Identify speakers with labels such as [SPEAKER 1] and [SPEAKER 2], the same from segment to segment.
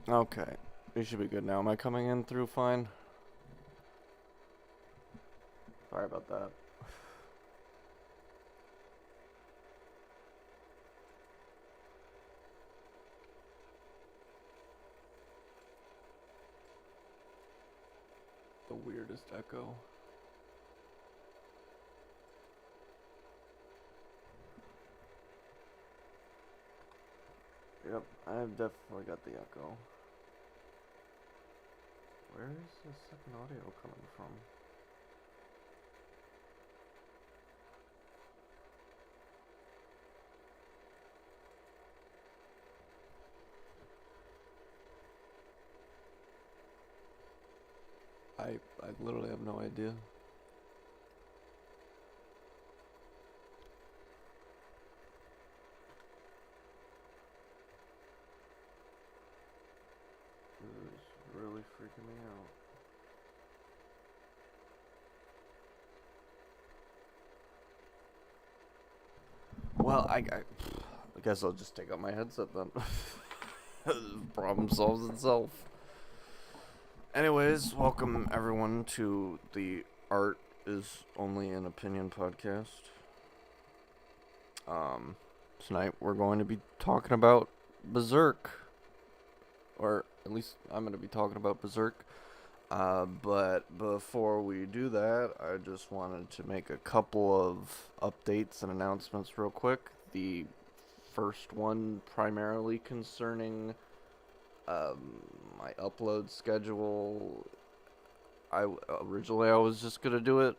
[SPEAKER 1] Okay. We should be good now. Am I coming in through fine? Sorry about that. The weirdest echo. Yep, I've definitely got the echo. Where is the second audio coming from? I literally have no idea. This is really freaking me out. Well, I guess I'll just take out my headset then. Problem solves itself. Anyways, welcome everyone to the Art is Only an Opinion podcast. Tonight we're going to be talking about Berserk. Or at least I'm going to be talking about Berserk. But before we do that, I just wanted to make a couple of updates and announcements real quick. The first one primarily concerning my upload schedule. Originally I was just gonna do it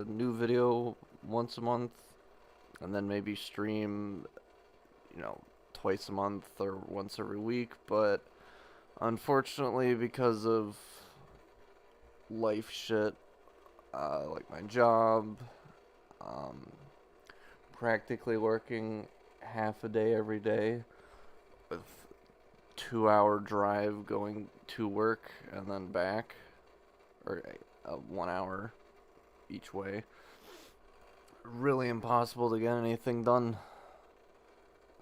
[SPEAKER 1] new video once a month, and then maybe stream, twice a month or once every week. But unfortunately, because of life shit, like my job, um, practically working half a day every day with 2 hour drive going to work and then back, or 1 hour each way. Really impossible to get anything done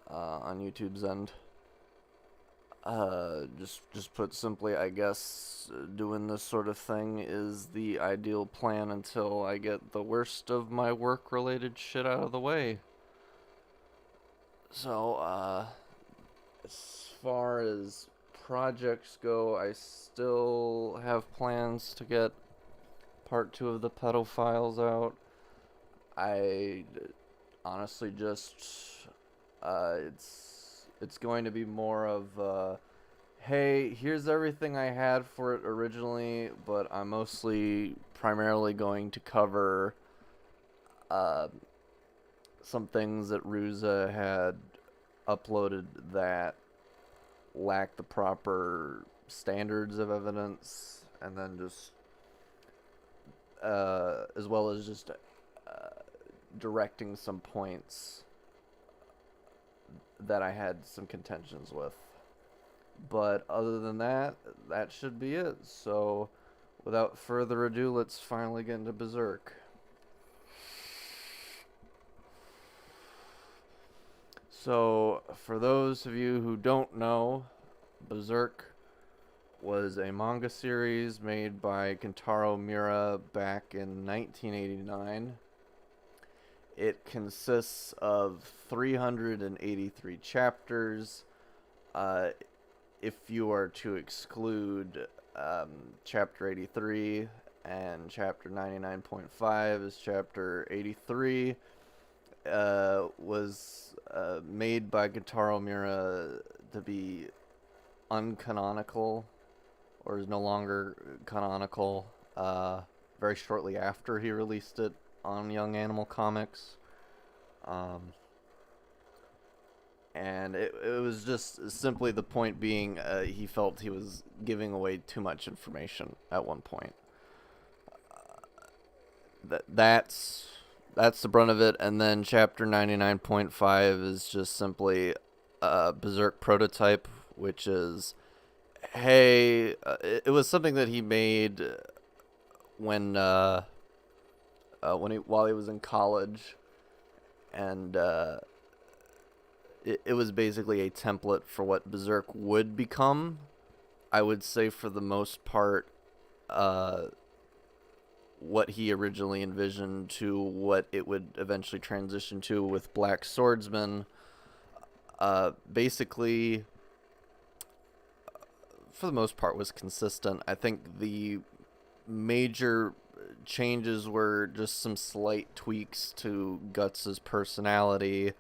[SPEAKER 1] on YouTube's end. Just put simply, I guess doing this sort of thing is the ideal plan until I get the worst of my work-related shit out of the way. So, as far as projects go, I still have plans to get part 2 of the pedophiles out. I honestly just, it's going to be more of, hey, here's everything I had for it originally, but I'm mostly primarily going to cover some things that Ruza had uploaded that lack the proper standards of evidence, and then just as well as just directing some points that I had some contentions with. But other than that, that should be it. So without further ado, let's finally get into Berserk. So, for those of you who don't know, Berserk was a manga series made by Kentaro Miura back in 1989. It consists of 383 chapters. If you are to exclude chapter 83 and chapter 99.5, is chapter 83 was made by Kentaro Miura to be uncanonical, or is no longer canonical, very shortly after he released it on Young Animal Comics. And it was just simply the point being he felt he was giving away too much information at one point. That's the brunt of it. And then chapter 99.5 is just simply a Berserk prototype, which is, hey, it was something that he made when while he was in college, and it was basically a template for what Berserk would become I would say for the most part, uh, what he originally envisioned to what it would eventually transition to with Black Swordsman. Basically, for the most part, was consistent. I think the major changes were just some slight tweaks to Guts' personality,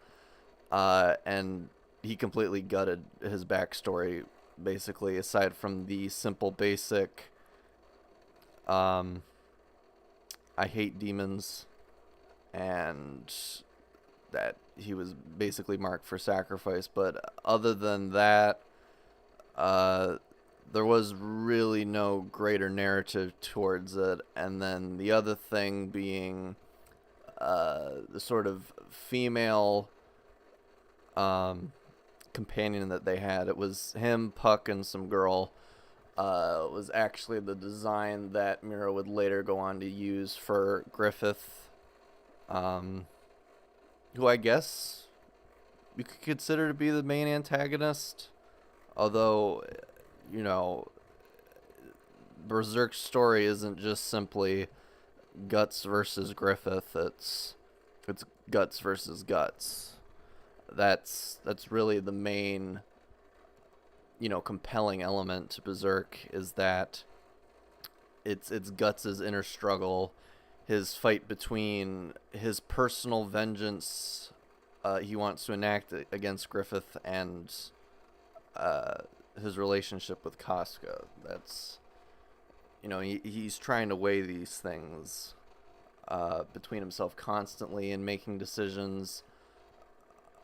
[SPEAKER 1] and he completely gutted his backstory, basically, aside from the simple basic, I hate demons, and that he was basically marked for sacrifice. But other than that, uh, there was really no greater narrative towards it. And then the other thing being the sort of female companion that they had. It was him, Puck, and some girl. Was actually the design that Miura would later go on to use for Griffith, who I guess you could consider to be the main antagonist. Although, you know, Berserk's story isn't just simply Guts versus Griffith. It's Guts versus Guts. That's really the main, compelling element to Berserk, is that it's Guts' inner struggle, his fight between his personal vengeance he wants to enact against Griffith, and his relationship with Casca. That's, he's trying to weigh these things between himself constantly and making decisions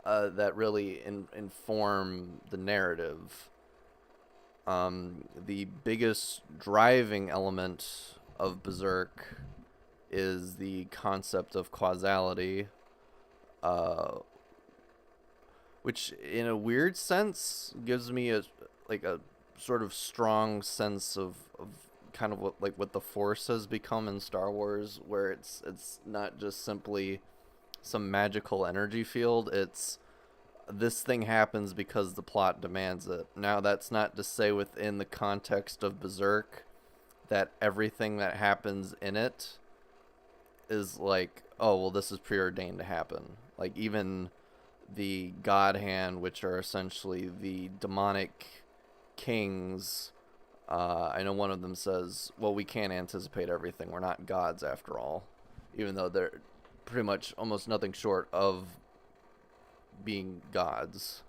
[SPEAKER 1] that really inform the narrative. The biggest driving element of Berserk is the concept of causality, which in a weird sense gives me a sort of strong sense of kind of what the Force has become in Star Wars, where it's not just simply some magical energy field. It's this thing happens because the plot demands it. Now, that's not to say within the context of Berserk that everything that happens in it is like, oh, well, this is preordained to happen. Like, even the God Hand, which are essentially the demonic kings, I know one of them says, well, we can't anticipate everything. We're not gods after all. Even though they're pretty much almost nothing short of being gods.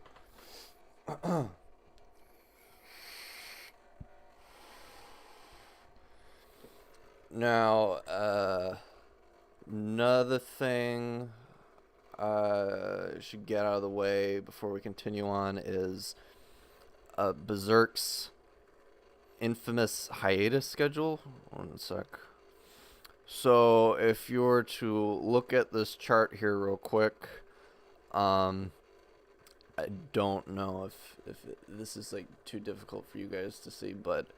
[SPEAKER 1] Now, another thing I should get out of the way before we continue on is Berserk's infamous hiatus schedule. One sec. So, if you were to look at this chart here real quick, I don't know if this is like too difficult for you guys to see, but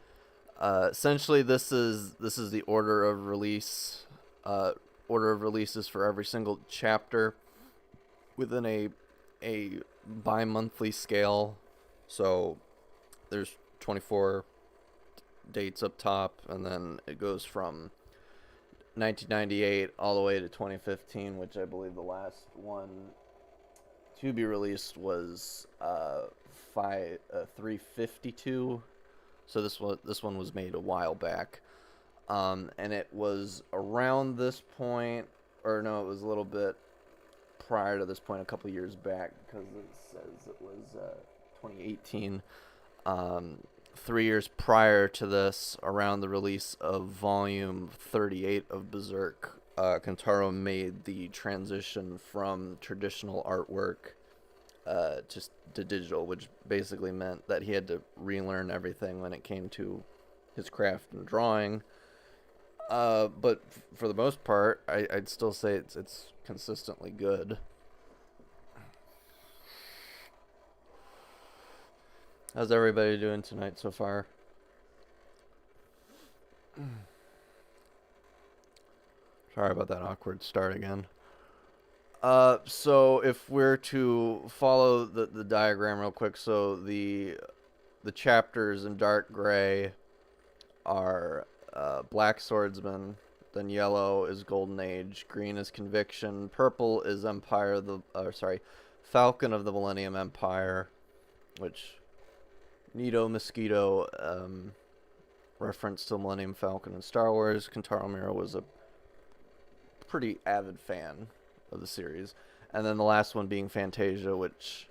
[SPEAKER 1] essentially this is the order of release, order of releases for every single chapter within a bi-monthly scale. So there's 24 dates up top, and then it goes from 1998 all the way to 2015, which I believe the last one to be released was 352. So this one was made a while back, and it was around this point, or no, it was a little bit prior to this point, a couple years back, because it says it was 2018. 3 years prior to this, around the release of volume 38 of Berserk, Kentaro made the transition from traditional artwork to digital, which basically meant that he had to relearn everything when it came to his craft and drawing. But for the most part, I'd still say it's consistently good. How's everybody doing tonight so far? Sorry about that awkward start again. So if we're to follow the diagram real quick, so the the chapters in dark gray are Black Swordsman, then yellow is Golden Age, green is Conviction, purple is Falcon of the Millennium Empire, which Nito Mosquito reference to Millennium Falcon in Star Wars. Kentaro Miura was a pretty avid fan of the series. And then the last one being Fantasia, which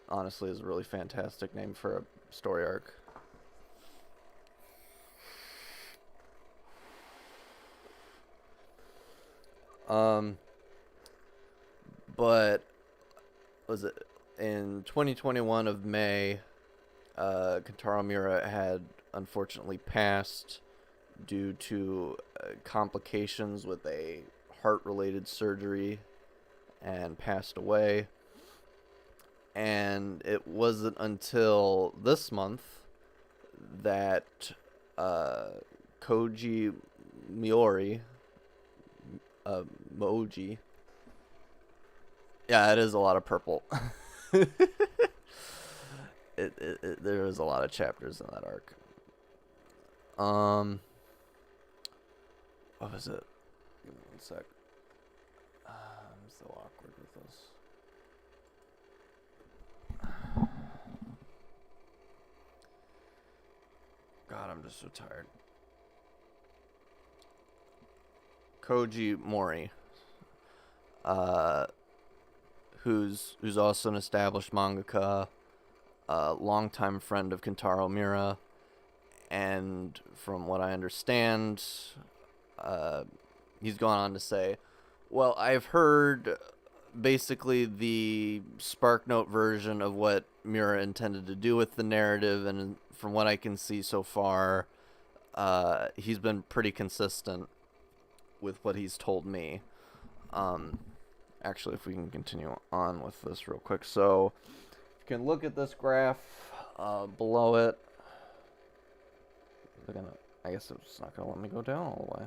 [SPEAKER 1] honestly is a really fantastic name for a story arc. But was it in 2021 of May, Kentaro Miura had unfortunately passed due to complications with a heart-related surgery and passed away. And it wasn't until this month that Kouji Mori, Moji. Yeah, it is a lot of purple. There is a lot of chapters in that arc. What was it? Give me 1 sec. I'm so awkward with this. God, I'm just so tired. Kouji Mori, who's also an established mangaka, a longtime friend of Kentaro Miura, and from what I understand, he's gone on to say, well, I've heard basically the SparkNote version of what Miura intended to do with the narrative, and from what I can see so far, he's been pretty consistent with what he's told me. Actually, if we can continue on with this real quick. So, you can look at this graph below it. I guess it's not going to let me go down all the way.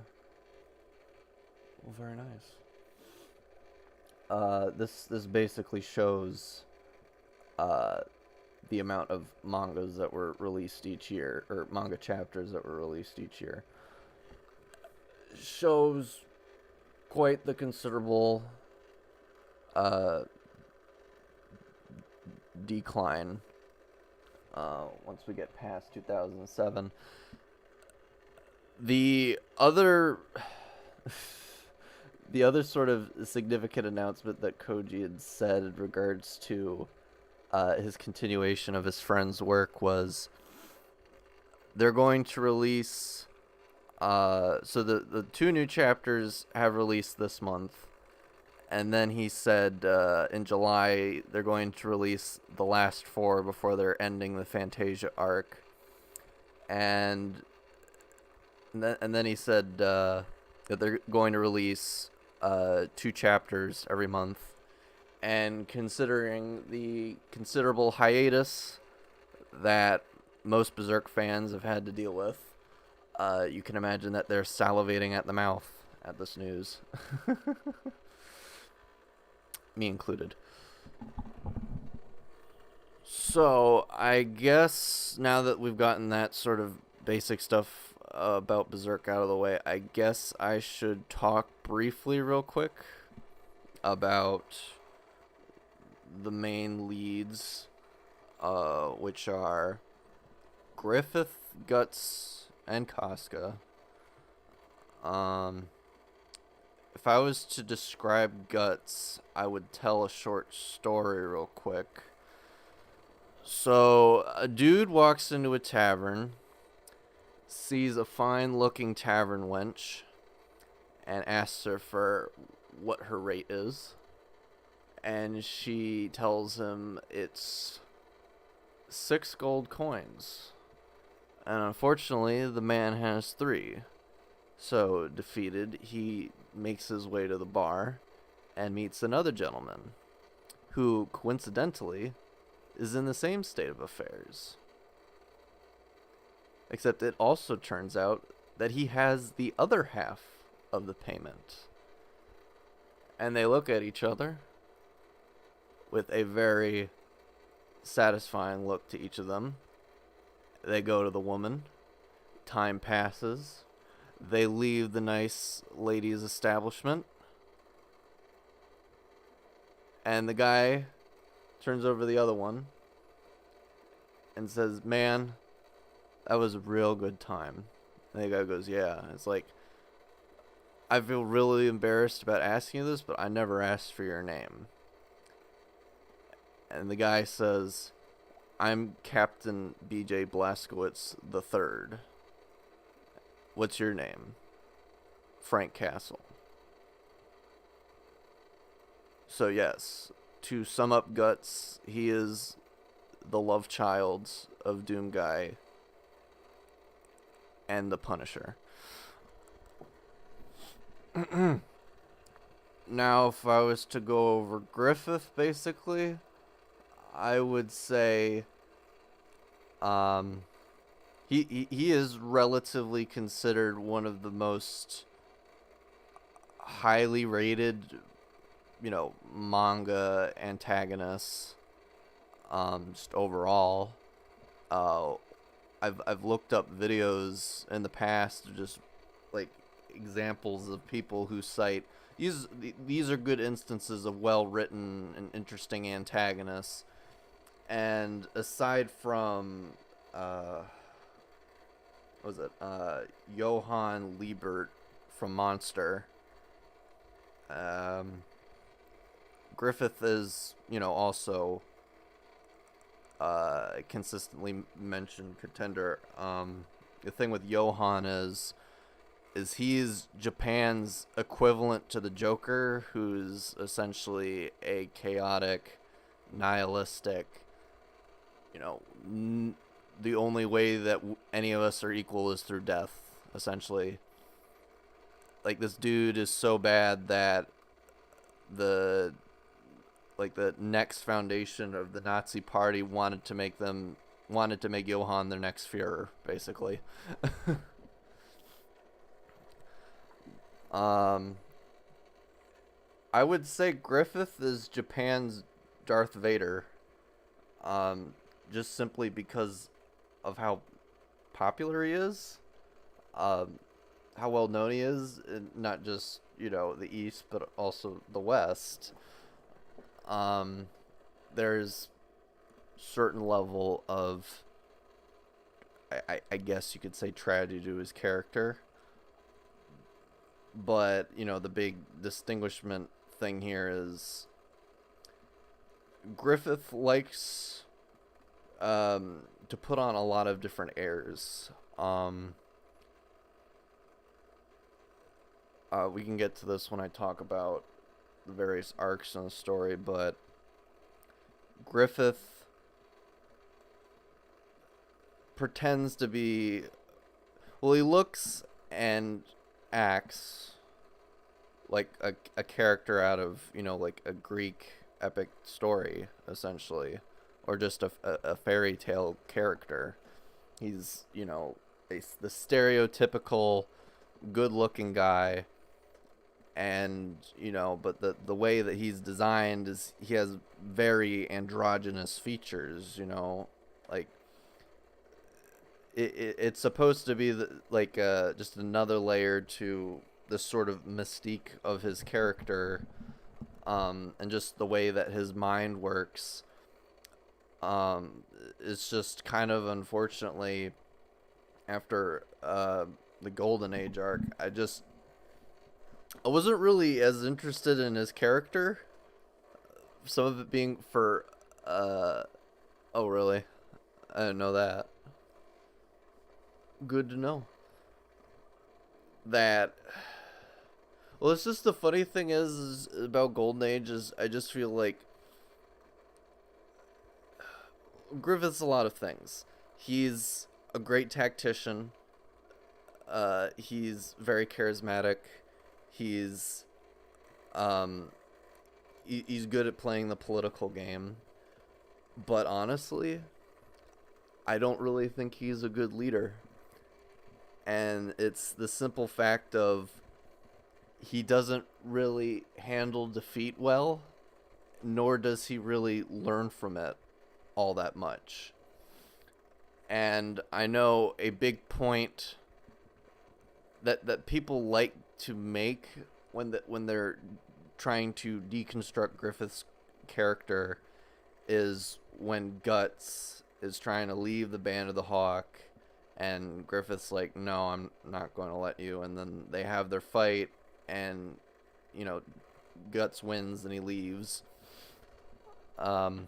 [SPEAKER 1] Well, very nice. This basically shows the amount of mangas that were released each year, or manga chapters that were released each year. It shows quite the considerable decline once we get past 2007. The other sort of significant announcement that Kouji had said in regards to his continuation of his friend's work was they're going to release so the 2 new chapters have released this month, and then he said in July they're going to release the last 4 before they're ending the Fantasia arc, and then he said that they're going to release 2 chapters every month. And considering the considerable hiatus that most Berserk fans have had to deal with, you can imagine that they're salivating at the mouth at this news. Me included. So, I guess now that we've gotten that sort of basic stuff about Berserk out of the way, I guess I should talk briefly real quick about the main leads, which are Griffith, Guts, and Casca. If I was to describe Guts, I would tell a short story real quick. So, a dude walks into a tavern, sees a fine-looking tavern wench, and asks her for what her rate is. And she tells him it's 6 gold coins. And unfortunately, the man has 3. So, defeated, he makes his way to the bar and meets another gentleman who, coincidentally, is in the same state of affairs. Except it also turns out that he has the other half of the payment. And they look at each other with a very satisfying look to each of them. They go to the woman. Time passes. They leave the nice lady's establishment. And the guy turns over the other one and says, "Man, that was a real good time." And the guy goes, "Yeah." It's like, "I feel really embarrassed about asking you this, but I never asked for your name." And the guy says, "I'm Captain BJ Blazkowicz the Third. What's your name?" "Frank Castle." So yes, to sum up Guts, he is the love child of Doom Guy and the Punisher. Now, if I was to go over Griffith, basically, I would say he is relatively considered one of the most highly rated, manga antagonists, just overall. I've looked up videos in the past, just like examples of people who cite these are good instances of well written and interesting antagonists. And aside from what was it, Johann Liebert from Monster, Griffith is, also consistently mentioned contender. The thing with Johann is he's Japan's equivalent to the Joker, who's essentially a chaotic, nihilistic, the only way that any of us are equal is through death, essentially. Like, this dude is so bad that the next foundation of the Nazi party wanted to make Johann their next Führer, basically. I would say Griffith is Japan's Darth Vader. Just simply because of how popular he is, how well known he is, not just, the East, but also the West. There's certain level of, I guess you could say, tragedy to his character. But, the big distinguishment thing here is Griffith likes to put on a lot of different airs. We can get to this when I talk about the various arcs in the story, but Griffith pretends to be, well, he looks and acts like a character out of, like a Greek epic story, essentially, or just a fairy tale character. He's, the stereotypical good-looking guy, and, but the way that he's designed is he has very androgynous features, like, it's supposed to be just another layer to the sort of mystique of his character, and just the way that his mind works. It's just kind of, unfortunately, after the Golden Age arc, I wasn't really as interested in his character. Some of it being for oh, really? I didn't know that. Good to know. That, well, it's just, the funny thing is about Golden Age is I just feel like Griffith's a lot of things. He's a great tactician. He's very charismatic. He's he's good at playing the political game. But honestly, I don't really think he's a good leader. And it's the simple fact of he doesn't really handle defeat well, nor does he really learn from it. all that much. And I know a big point that people like to make when they're trying to deconstruct Griffith's character is when Guts is trying to leave the Band of the Hawk, and Griffith's like, no, I'm not going to let you. And then they have their fight, and, you know, Guts wins and he leaves. And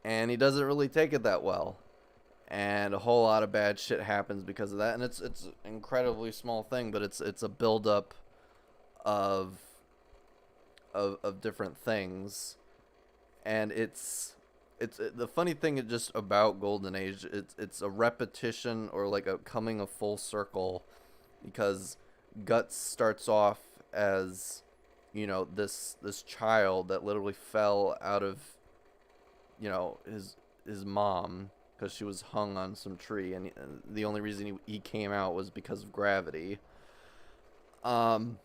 [SPEAKER 1] he doesn't really take it that well. And a whole lot of bad shit happens because of that. And it's an incredibly small thing, but it's a buildup of different things. And it's the funny thing just about Golden Age, it's a repetition or like a coming a full circle, because Guts starts off as, you know, this child that literally fell out of, you know, his mom, because she was hung on some tree, and the only reason he came out was because of gravity. And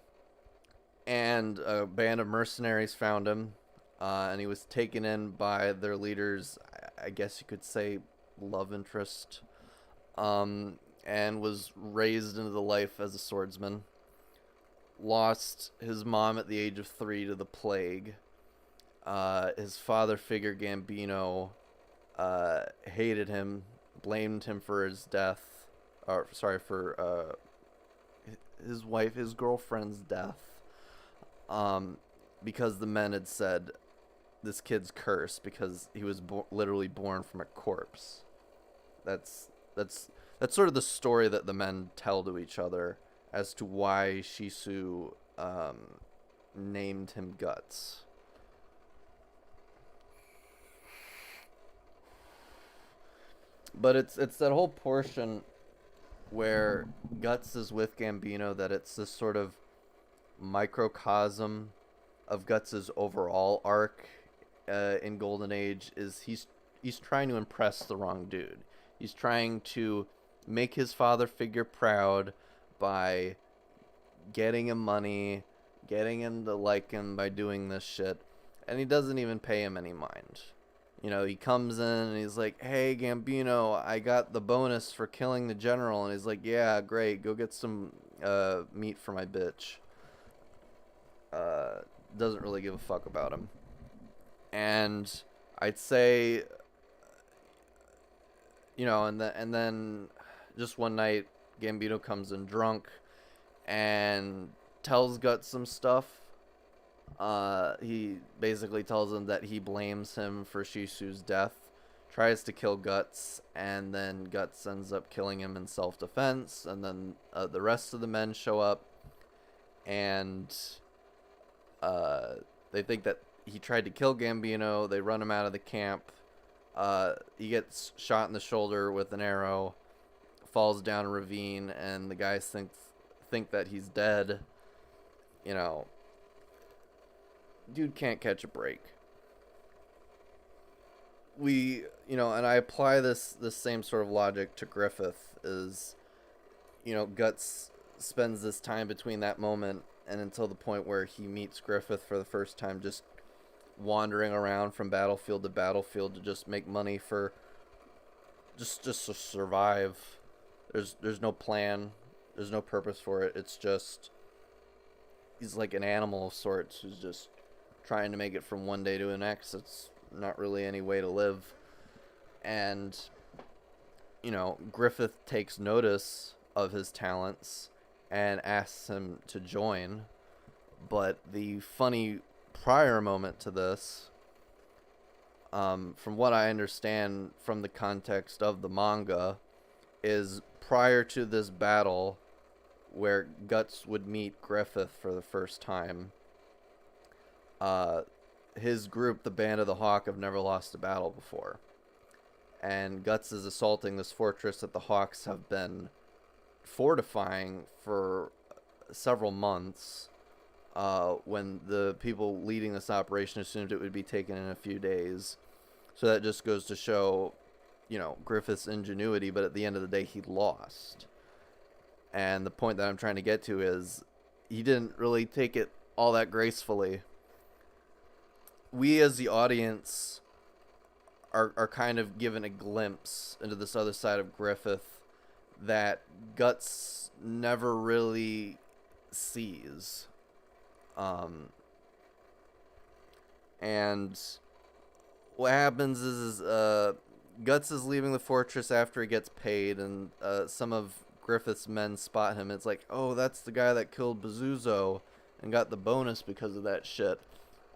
[SPEAKER 1] a band of mercenaries found him, and he was taken in by their leader's, I guess you could say, love interest, and was raised into the life as a swordsman. Lost his mom at the age of 3 to the plague. His father figure, Gambino, hated him, blamed him for his death, or sorry, for his girlfriend's death, because the men had said this kid's cursed because he was literally born from a corpse. That's sort of the story that the men tell to each other as to why Shisu named him Guts. But it's that whole portion where Guts is with Gambino, that it's this sort of microcosm of Guts's overall arc in Golden Age. Is he's trying to impress the wrong dude. He's trying to make his father figure proud by getting him money, getting him to like him by doing this shit, and he doesn't even pay him any mind. You know, he comes in and he's like, hey, Gambino, I got the bonus for killing the general. And he's like, yeah, great, go get some meat for my bitch. Doesn't really give a fuck about him. And I'd say, you know, and then just one night, Gambino comes in drunk and tells Guts some stuff. He basically tells him that he blames him for Shisu's death, tries to kill Guts, and then Guts ends up killing him in self-defense. And then the rest of the men show up, and they think that he tried to kill Gambino. They run him out of the camp. He gets shot in the shoulder with an arrow, falls down a ravine, and the guys think that he's dead. You know, dude can't catch a break. And I apply this same sort of logic to Griffith. Is, you know, Guts spends this time between that moment and until the point where he meets Griffith for the first time, just wandering around from battlefield to battlefield to just make money for just to survive. There's no plan, there's no purpose for it. It's just he's like an animal of sorts who's just trying to make it from one day to the next. It's not really any way to live. And, you know, Griffith takes notice of his talents and asks him to join. But the funny prior moment to this, from what I understand from the context of the manga, is prior to this battle where Guts would meet Griffith for the first time. His group, the Band of the Hawk, have never lost a battle before. And Guts is assaulting this fortress that the Hawks have been fortifying for several months, when the people leading this operation assumed it would be taken in a few days. So that just goes to show, you know, Griffith's ingenuity, but at the end of the day, he lost. And the point that I'm trying to get to is he didn't really take it all that gracefully. We as the audience are kind of given a glimpse into this other side of Griffith that Guts never really sees. And what happens is Guts is leaving the fortress after he gets paid, and some of Griffith's men spot him. It's like, oh, that's the guy that killed Bazuzo and got the bonus because of that shit.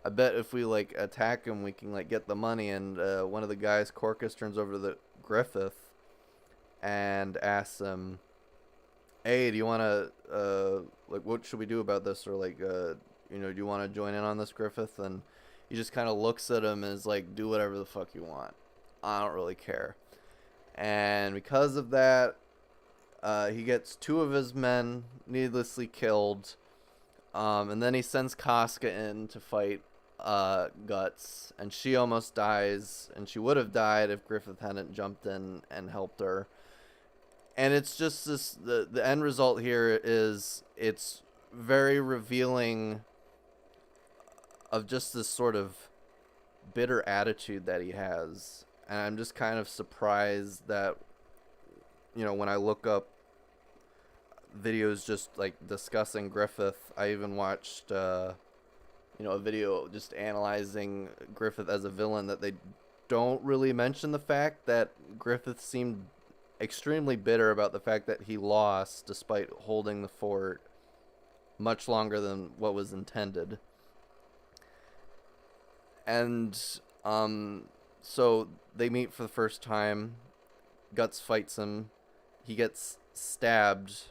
[SPEAKER 1] I bet if we like attack him, we can like get the money. And one of the guys, Corcus, turns over to the Griffith and asks him, "Hey, do you want to like what should we do about this? Or like do you want to join in on this, Griffith?" And he just kind of looks at him and is like, "Do whatever the fuck you want. I don't really care." And because of that, he gets 2 of his men needlessly killed. And then he sends Casca in to fight Guts, and she almost dies, and she would have died if Griffith hadn't jumped in and helped her. And it's just this, the end result here is it's very revealing of just this sort of bitter attitude that he has. And I'm just kind of surprised that, when I look up videos just like discussing Griffith, I even watched a video just analyzing Griffith as a villain, that they don't really mention the fact that Griffith seemed extremely bitter about the fact that he lost despite holding the fort much longer than what was intended. And so they meet for the first time. Guts fights him. He gets stabbed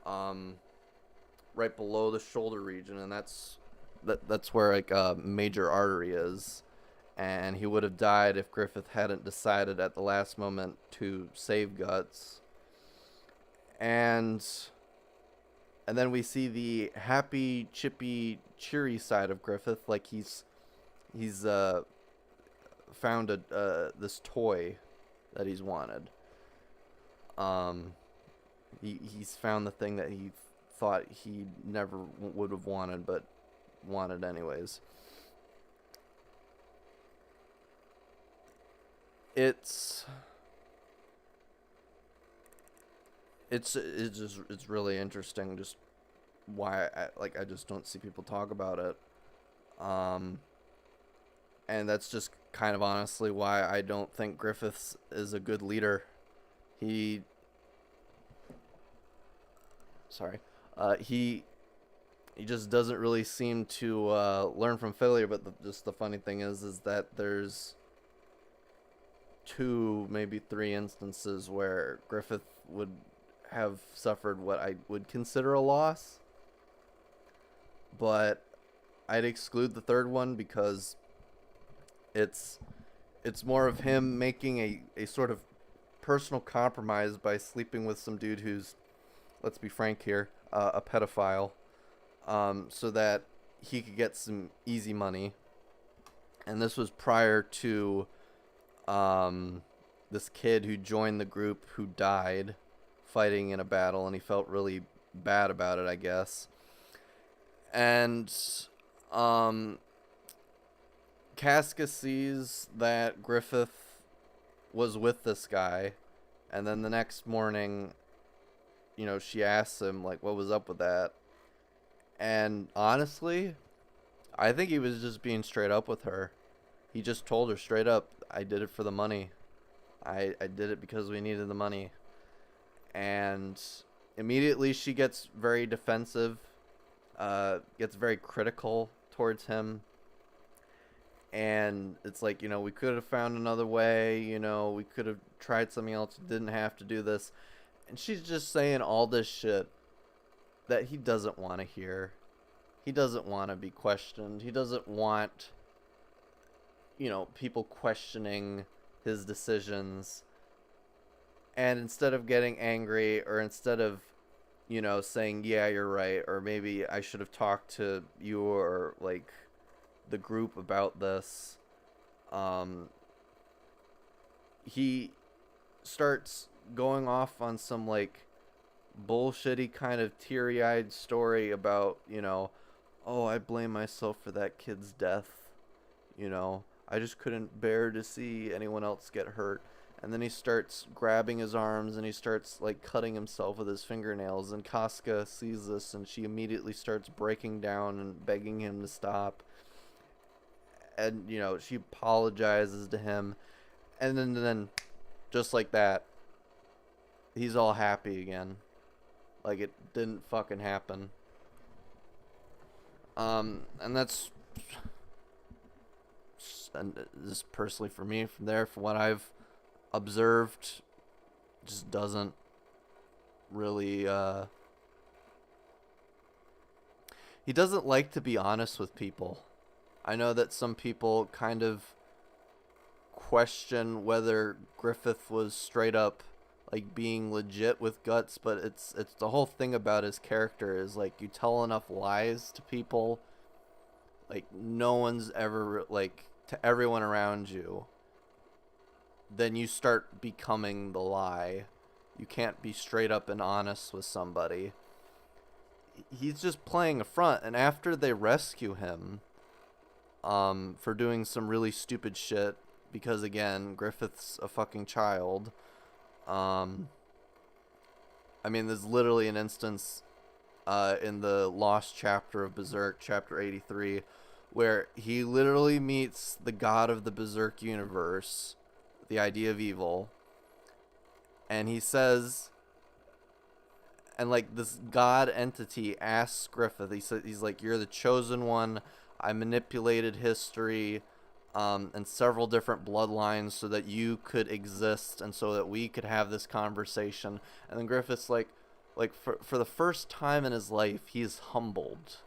[SPEAKER 1] right below the shoulder region, and that's where like a major artery is, and he would have died if Griffith hadn't decided at the last moment to save Guts. And then we see the happy, chippy, cheery side of Griffith, like he's found this toy that he's wanted. He's found the thing that he thought he never would have wanted, but wanted anyways. It's really interesting just why I just don't see people talk about it. And that's just kind of honestly why I don't think Griffiths is a good leader. He just doesn't really seem to learn from failure. But just the funny thing is that there's 2, maybe 3 instances where Griffith would have suffered what I would consider a loss, but I'd exclude the 3rd one because it's more of him making a sort of personal compromise by sleeping with some dude who's, let's be frank here, a pedophile, so that he could get some easy money. And this was prior to this kid who joined the group who died fighting in a battle, and he felt really bad about it, I guess. And Casca sees that Griffith was with this guy, and then the next morning, she asks him, like, what was up with that? And honestly, I think he was just being straight up with her. He just told her straight up, I did it for the money. I did it because we needed the money. And immediately she gets very defensive, gets very critical towards him. And it's like, we could have found another way, we could have tried something else, didn't have to do this. And she's just saying all this shit that he doesn't want to hear. He doesn't want to be questioned. He doesn't want, people questioning his decisions. And instead of getting angry, or instead of, saying, yeah, you're right, or maybe I should have talked to you or, like, the group about this, he starts going off on some, like, bullshitty kind of teary-eyed story about, oh, I blame myself for that kid's death, I just couldn't bear to see anyone else get hurt. And then he starts grabbing his arms and he starts like cutting himself with his fingernails. And Casca sees this and she immediately starts breaking down and begging him to stop. And you know, she apologizes to him. And then just like that, he's all happy again. Like it didn't fucking happen. And that's, and this personally for me, from there, from what I've observed, just doesn't really, he doesn't like to be honest with people. I know that some people kind of question whether Griffith was straight up like being legit with Guts, but it's the whole thing about his character is like you tell enough lies to people, like no one's ever like to everyone around you, then you start becoming the lie. You can't be straight up and honest with somebody. He's just playing a front, and after they rescue him for doing some really stupid shit, because again, Griffith's a fucking child. I mean, there's literally an instance in the lost chapter of Berserk, chapter 83, where he literally meets the god of the Berserk universe, the idea of evil, and he says, and like this god entity asks Griffith, he's like, you're the chosen one, I manipulated history and several different bloodlines so that you could exist and so that we could have this conversation. And then Griffith's like for the first time in his life, he's humbled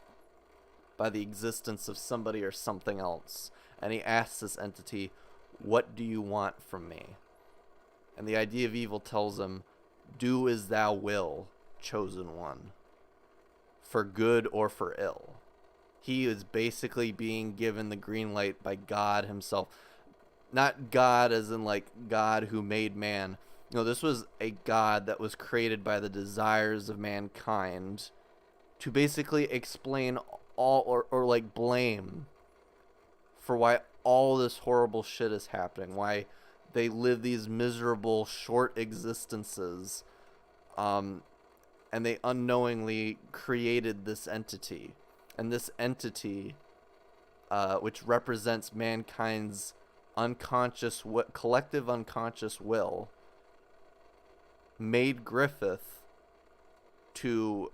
[SPEAKER 1] by the existence of somebody or something else. And he asks this entity, what do you want from me? And the idea of evil tells him, do as thou will, chosen one, for good or for ill. He is basically being given the green light by God himself. Not God as in like God who made man. No, this was a God that was created by the desires of mankind to basically explain all or like blame for why all this horrible shit is happening. Why they live these miserable short existences. And they unknowingly created this entity. And this entity, which represents mankind's unconscious, collective unconscious will, made Griffith to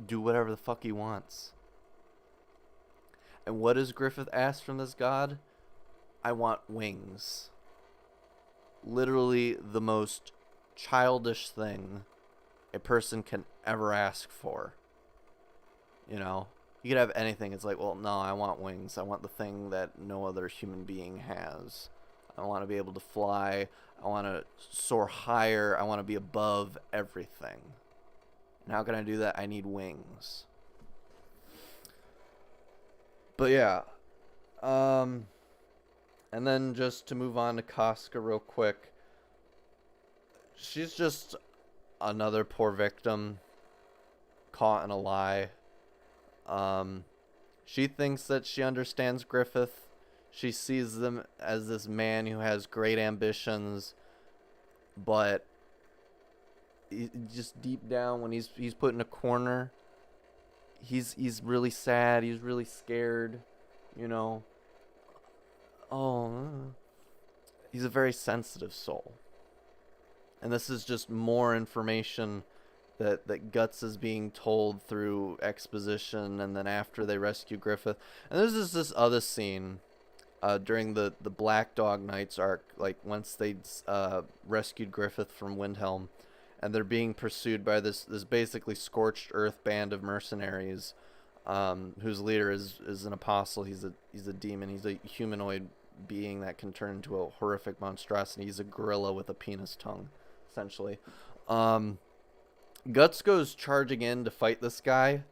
[SPEAKER 1] do whatever the fuck he wants. And what does Griffith ask from this god? I want wings. Literally the most childish thing a person can ever ask for. You know? You could have anything. It's like, well, no, I want wings. I want the thing that no other human being has. I want to be able to fly. I want to soar higher. I want to be above everything. And how can I do that? I need wings. But yeah. And then just to move on to Casca real quick. She's just another poor victim caught in a lie. She thinks that she understands Griffith. She sees them as this man who has great ambitions, but just deep down, when he's put in a corner, he's really sad. He's really scared. You know. He's a very sensitive soul, and this is just more information that Guts is being told through exposition, and then after they rescue Griffith. And there's just this other scene during the Black Dog Knights arc, like once they rescued Griffith from Windhelm, and they're being pursued by this basically scorched earth band of mercenaries, whose leader is an apostle. He's a demon. He's a humanoid being that can turn into a horrific monstrosity. He's a gorilla with a penis tongue, essentially. Guts goes charging in to fight this guy,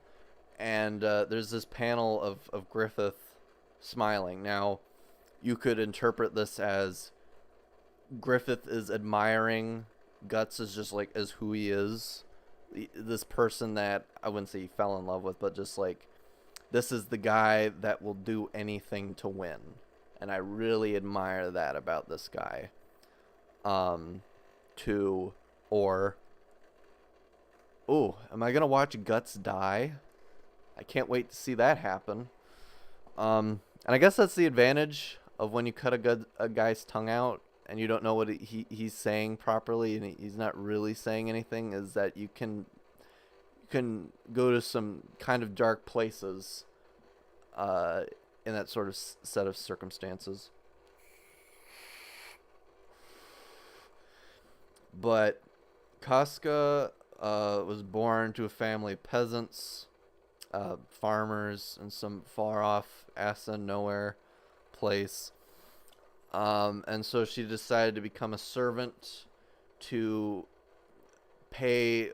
[SPEAKER 1] and there's this panel of Griffith smiling. Now, you could interpret this as Griffith is admiring Guts as just like as who he is. This person that I wouldn't say he fell in love with, but just like, this is the guy that will do anything to win. and I really admire that about this guy. To or am I gonna watch Guts die? I can't wait to see that happen. And I guess that's the advantage of when you cut a guy's tongue out and you don't know what he's saying properly, and he's not really saying anything, is that you can go to some kind of dark places in that sort of set of circumstances. But Casca was born to a family of peasants, farmers, in some far off Asa nowhere place. And so she decided to become a servant to pay,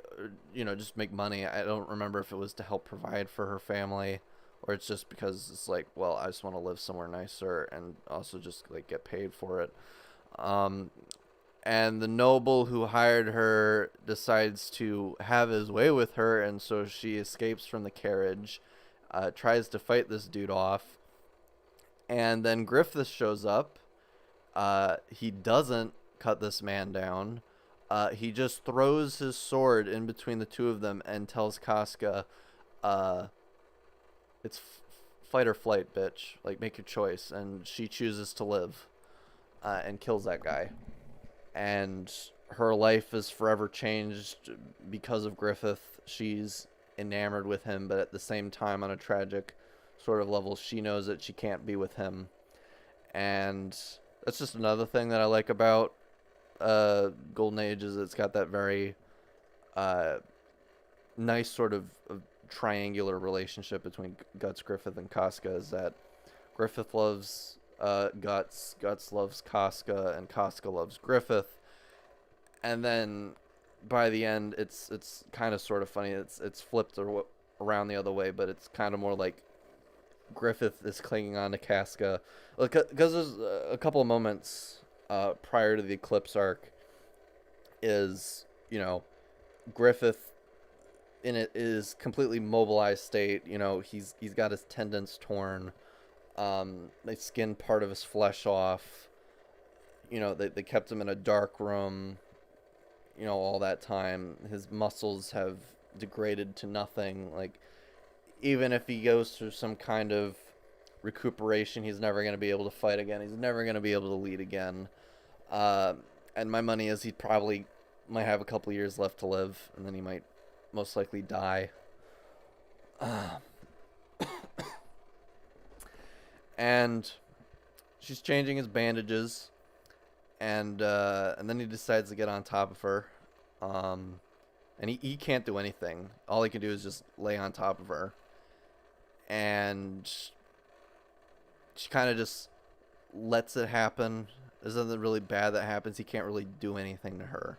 [SPEAKER 1] just make money. I don't remember if it was to help provide for her family, or it's just because it's like, well, I just want to live somewhere nicer and also just like get paid for it. And the noble who hired her decides to have his way with her, and so she escapes from the carriage, tries to fight this dude off, and then Griffith shows up. He doesn't cut this man down. He just throws his sword in between the two of them and tells Casca, it's fight or flight, bitch. Like, make your choice. And she chooses to live, and kills that guy. And her life is forever changed because of Griffith. She's enamored with him, but at the same time, on a tragic sort of level, she knows that she can't be with him. And that's just another thing that I like about Golden Age, is it's got that very nice sort of triangular relationship between Guts, Griffith, and Casca, is that Griffith loves Guts, Guts loves Casca, and Casca loves Griffith. And then by the end, it's kind of sort of funny. It's flipped around the other way, but it's kind of more like Griffith is clinging on to Casca, because there's a couple of moments prior to the Eclipse arc is, Griffith in it is completely mobilized state. He's got his tendons torn. They skinned part of his flesh off. They kept him in a dark room, all that time. His muscles have degraded to nothing. Like, even if he goes through some kind of recuperation, he's never going to be able to fight again. He's never going to be able to lead again. And my money is he probably might have a couple years left to live, and then he might most likely die. And she's changing his bandages, and then he decides to get on top of her. And he can't do anything. All he can do is just lay on top of her. And she kind of just lets it happen. There's nothing really bad that happens. He can't really do anything to her.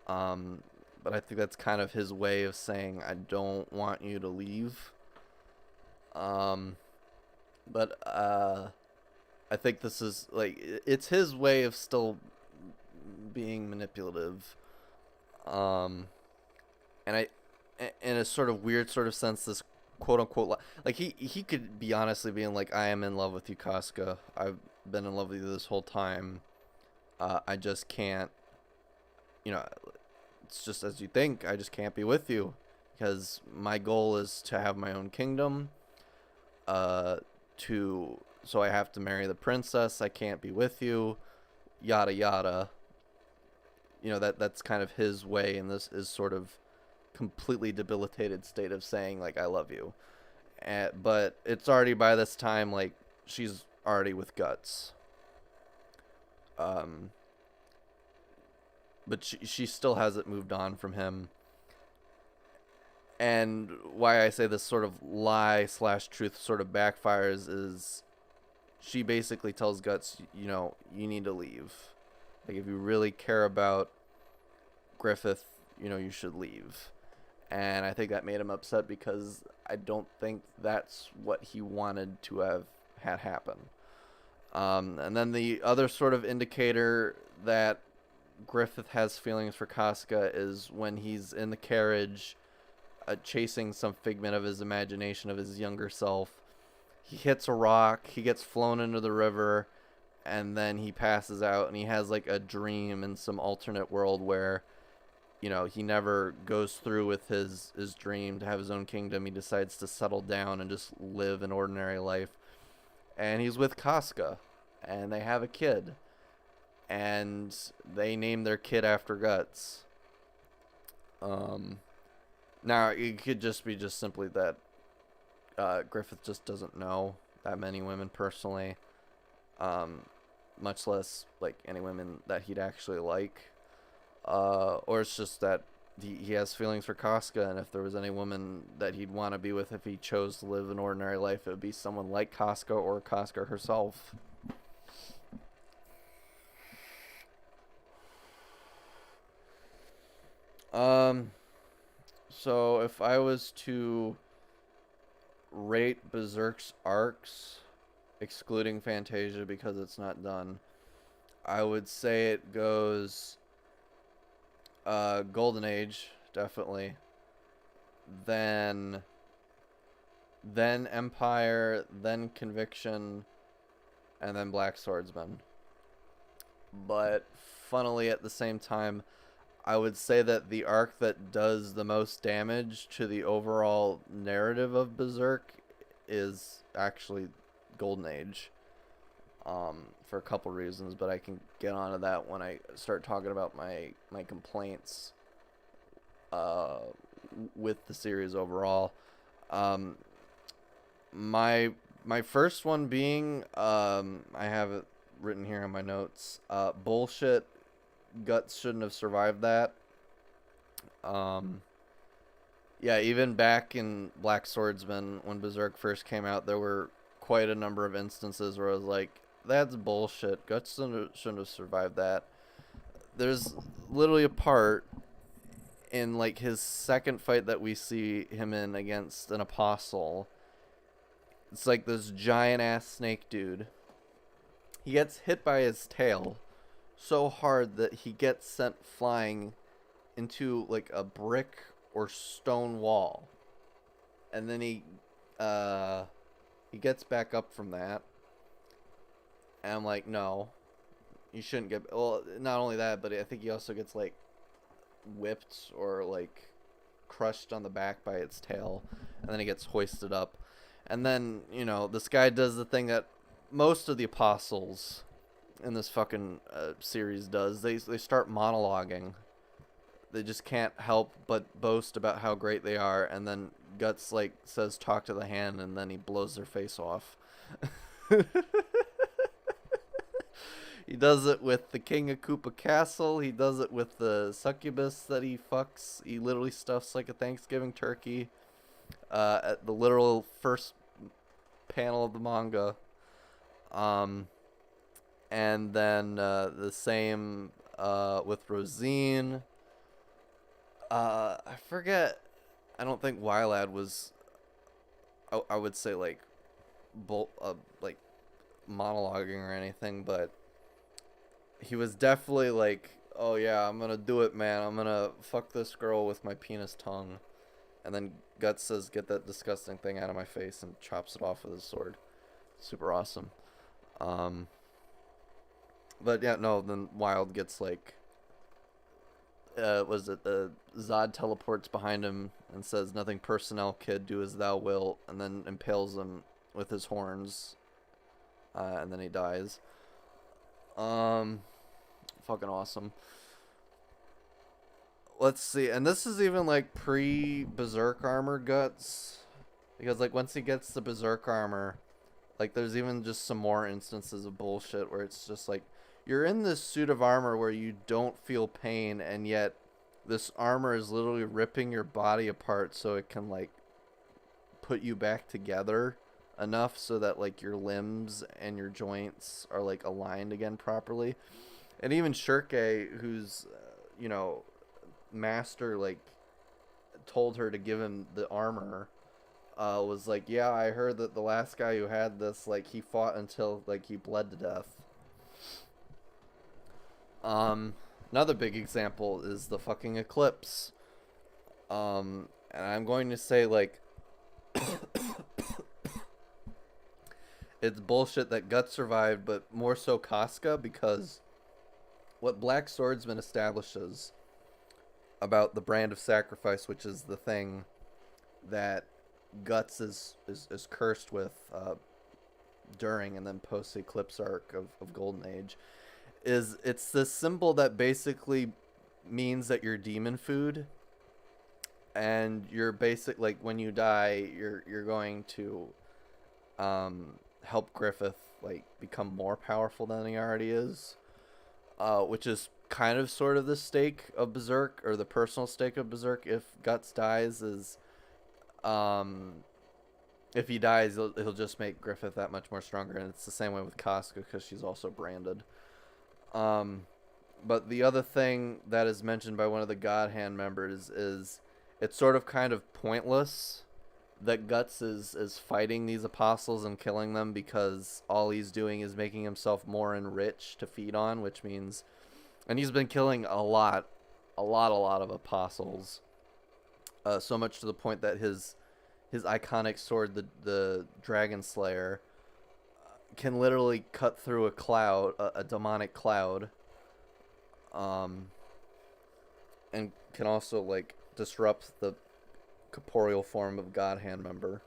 [SPEAKER 1] But I think that's kind of his way of saying, I don't want you to leave. But I think this is, like, it's his way of still being manipulative. And in a sort of weird sort of sense, this quote unquote, like, he could be honestly being like, I am in love with you, Casca. I've been in love with you this whole time. I just can't, it's just as you think, I just can't be with you, because my goal is to have my own kingdom. So I have to marry the princess. I can't be with you, yada yada. That's kind of his way, and this is sort of completely debilitated state of saying, like, I love you. But it's already, by this time, like, she's already with Guts. But she still hasn't moved on from him. And why I say this sort of lie/truth sort of backfires is she basically tells Guts, you need to leave. Like, if you really care about Griffith, you should leave. And I think that made him upset, because I don't think that's what he wanted to have had happen. And then the other sort of indicator that Griffith has feelings for Casca is when he's in the carriage, chasing some figment of his imagination of his younger self. he hits a rock, he gets flown into the river, and then he passes out, and he has like a dream in some alternate world where, you know, he never goes through with his dream to have his own kingdom. He decides to settle down and just live an ordinary life. And he's with Casca, and they have a kid, and they name their kid after Guts. Now it could just be just simply that Griffith just doesn't know that many women personally, much less like any women that he'd actually like, or it's just that he has feelings for Casca, and if there was any woman that he'd want to be with if he chose to live an ordinary life, it would be someone like Casca or Casca herself. So if I was to rate Berserk's arcs, excluding Fantasia because it's not done, I would say it goes Golden Age, definitely. Then Empire, then Conviction, and then Black Swordsman. But funnily at the same time, I would say that the arc that does the most damage to the overall narrative of Berserk is actually Golden Age. For a couple reasons, but I can get onto that when I start talking about my complaints with the series overall. My first one being, I have it written here in my notes. Bullshit. Guts shouldn't have survived that. Yeah, even back in Black Swordsman, when Berserk first came out, there were quite a number of instances where I was like, that's bullshit. Guts shouldn't have survived that. There's literally a part in like his second fight that we see him in against an apostle. It's like this giant ass snake dude. He gets hit by his tail so hard that he gets sent flying into like a brick or stone wall. And then he gets back up from that. And I'm like, no, you shouldn't get. Well, not only that, but I think he also gets like whipped or like crushed on the back by its tail, and then he gets hoisted up. And then, you know, this guy does the thing that most of the apostles in this fucking series does. They start monologuing. They just can't help but boast about how great they are, and then Guts like says talk to the hand, and then he blows their face off. He does it with the King of Koopa Castle. He does it with the succubus that he fucks. He literally stuffs like a Thanksgiving turkey at the literal first panel of the manga. And then the same with Rosine. I forget. I don't think Wylad was. I would say like monologuing or anything, but he was definitely like, oh yeah, I'm gonna do it, man. I'm gonna fuck this girl with my penis tongue. And then Guts says, get that disgusting thing out of my face, and chops it off with his sword. Super awesome. But yeah, no, then Wild gets like, Zod teleports behind him and says, nothing personnel, kid, do as thou wilt, and then impales him with his horns, and then he dies. Fucking awesome. Let's see, and this is even like pre-Berserk armor Guts, because like once he gets the Berserk armor, like there's even just some more instances of bullshit where it's just like, you're in this suit of armor where you don't feel pain, and yet this armor is literally ripping your body apart so it can like put you back together enough so that like your limbs and your joints are like aligned again properly. And even Shirke, who's you know, master, like told her to give him the armor, was like, yeah, I heard that the last guy who had this, like, he fought until like he bled to death. Another big example is the fucking eclipse. And I'm going to say, like, it's bullshit that Guts survived, but more so Casca, because what Black Swordsman establishes about the brand of sacrifice, which is the thing that Guts is cursed with during and then post Eclipse arc of Golden Age, is it's this symbol that basically means that you're demon food, and you're basic like when you die, you're going to help Griffith like become more powerful than he already is, which is kind of sort of the stake of Berserk, or the personal stake of Berserk. If Guts dies, is if he dies, he'll just make Griffith that much more stronger, and it's the same way with Casca because she's also branded. But the other thing that is mentioned by one of the God Hand members is it's sort of kind of pointless that Guts is fighting these apostles and killing them, because all he's doing is making himself more enriched to feed on, which means, and he's been killing a lot of apostles, so much to the point that his iconic sword, the Dragon Slayer, can literally cut through a cloud, a demonic cloud, and can also like disrupt the corporeal form of God Hand member.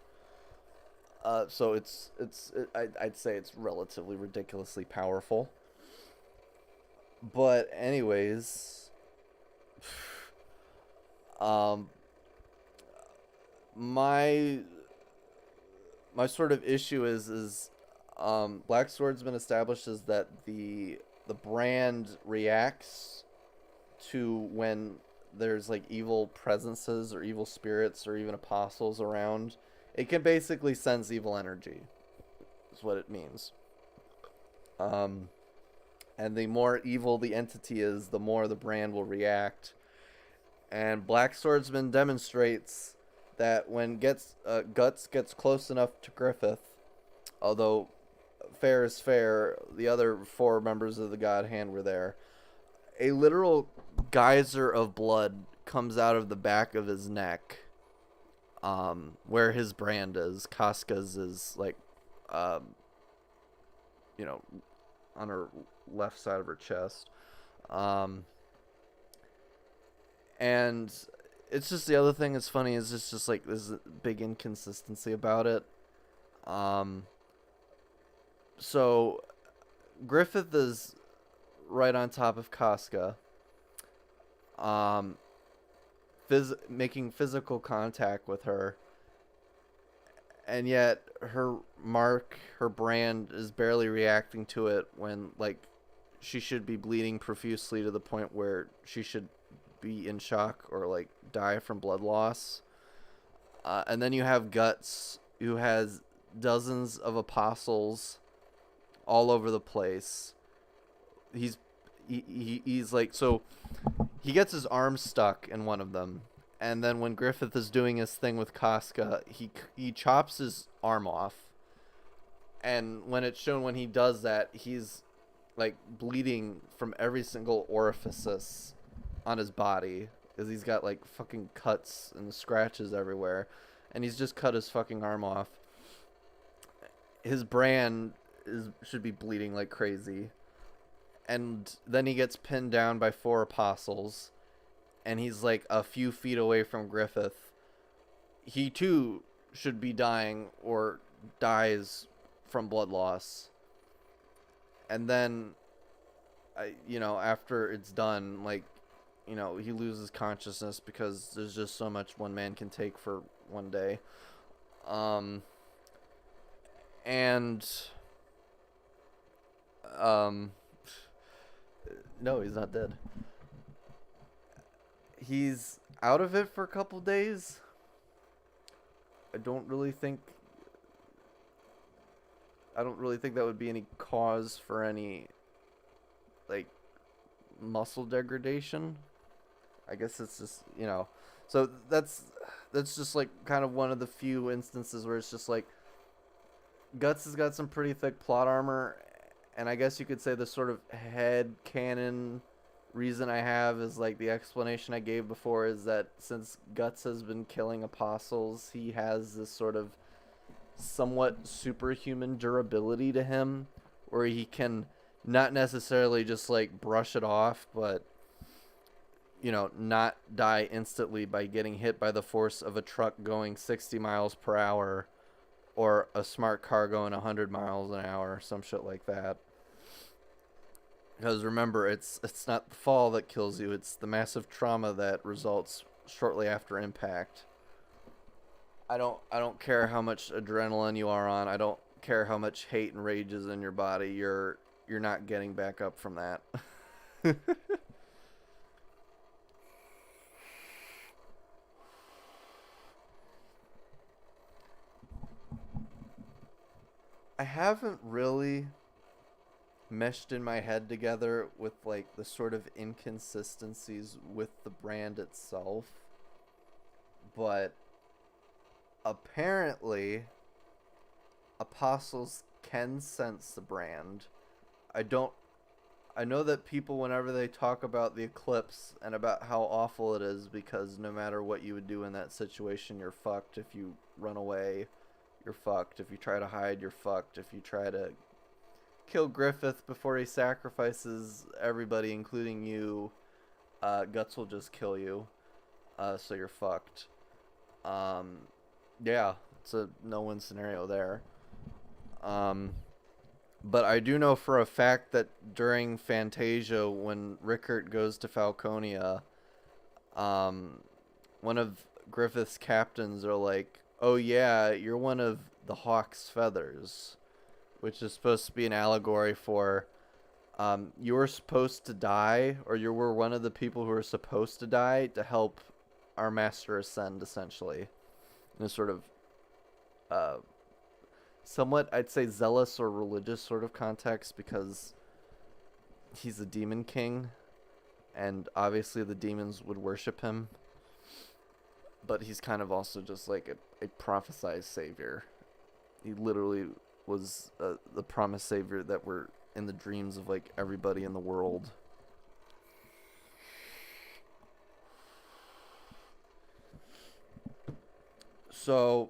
[SPEAKER 1] So I'd say it's relatively ridiculously powerful. But anyways, my sort of issue is Black Swordsman establishes that the brand reacts to when there's like evil presences or evil spirits or even apostles around. It can basically sense evil energy, is what it means. And the more evil the entity is, the more the brand will react. And Black Swordsman demonstrates that when Guts gets close enough to Griffith, although fair is fair, the other 4 members of the God Hand were there, a literal geyser of blood comes out of the back of his neck, where his brand is. Casca's is like, on her left side of her chest. And it's just, the other thing that's funny is it's just like there's a big inconsistency about it. So Griffith is right on top of Casca, making physical contact with her, and yet her brand is barely reacting to it, when like she should be bleeding profusely to the point where she should be in shock or like die from blood loss. And then you have Guts, who has dozens of apostles all over the place. He's like, so he gets his arm stuck in one of them, and then when Griffith is doing his thing with Casca, he chops his arm off, and when it's shown when he does that, he's like bleeding from every single orifice on his body, because he's got like fucking cuts and scratches everywhere, and he's just cut his fucking arm off. His brand should be bleeding like crazy. And then he gets pinned down by 4 apostles, and he's like a few feet away from Griffith. He too should be dying or dies from blood loss. And then, after it's done, like, he loses consciousness because there's just so much one man can take for one day. No, he's not dead. He's out of it for a couple days. I don't really think that would be any cause for any like muscle degradation. I guess it's just, so that's just like kind of one of the few instances where it's just like Guts has got some pretty thick plot armor, and I guess you could say the sort of head canon reason I have is like the explanation I gave before, is that since Guts has been killing apostles, he has this sort of somewhat superhuman durability to him, where he can not necessarily just like brush it off, but not die instantly by getting hit by the force of a truck going 60 miles per hour or a smart car going 100 miles an hour, some shit like that. Because remember, it's not the fall that kills you, it's the massive trauma that results shortly after impact. I don't care how much adrenaline you are on. I don't care how much hate and rage is in your body. You're not getting back up from that. I haven't really meshed in my head together with like the sort of inconsistencies with the brand itself, but apparently apostles can sense the brand. I don't I know that people, whenever they talk about the eclipse and about how awful it is, because no matter what you would do in that situation, you're fucked. If you run away, you're fucked. If you try to hide, you're fucked. If you try to kill Griffith before he sacrifices everybody, including you, Guts will just kill you. So you're fucked. Yeah, it's a no-win scenario there. But I do know for a fact that during Fantasia, when Rickert goes to Falconia, one of Griffith's captains are like, "Oh yeah, you're one of the Hawk's feathers," which is supposed to be an allegory for you were supposed to die, or you were one of the people who were supposed to die to help our master ascend, essentially, in a sort of somewhat, I'd say, zealous or religious sort of context, because he's a demon king, and obviously the demons would worship him. But he's kind of also just like a prophesized savior. He literally was the promised savior that were in the dreams of like everybody in the world. So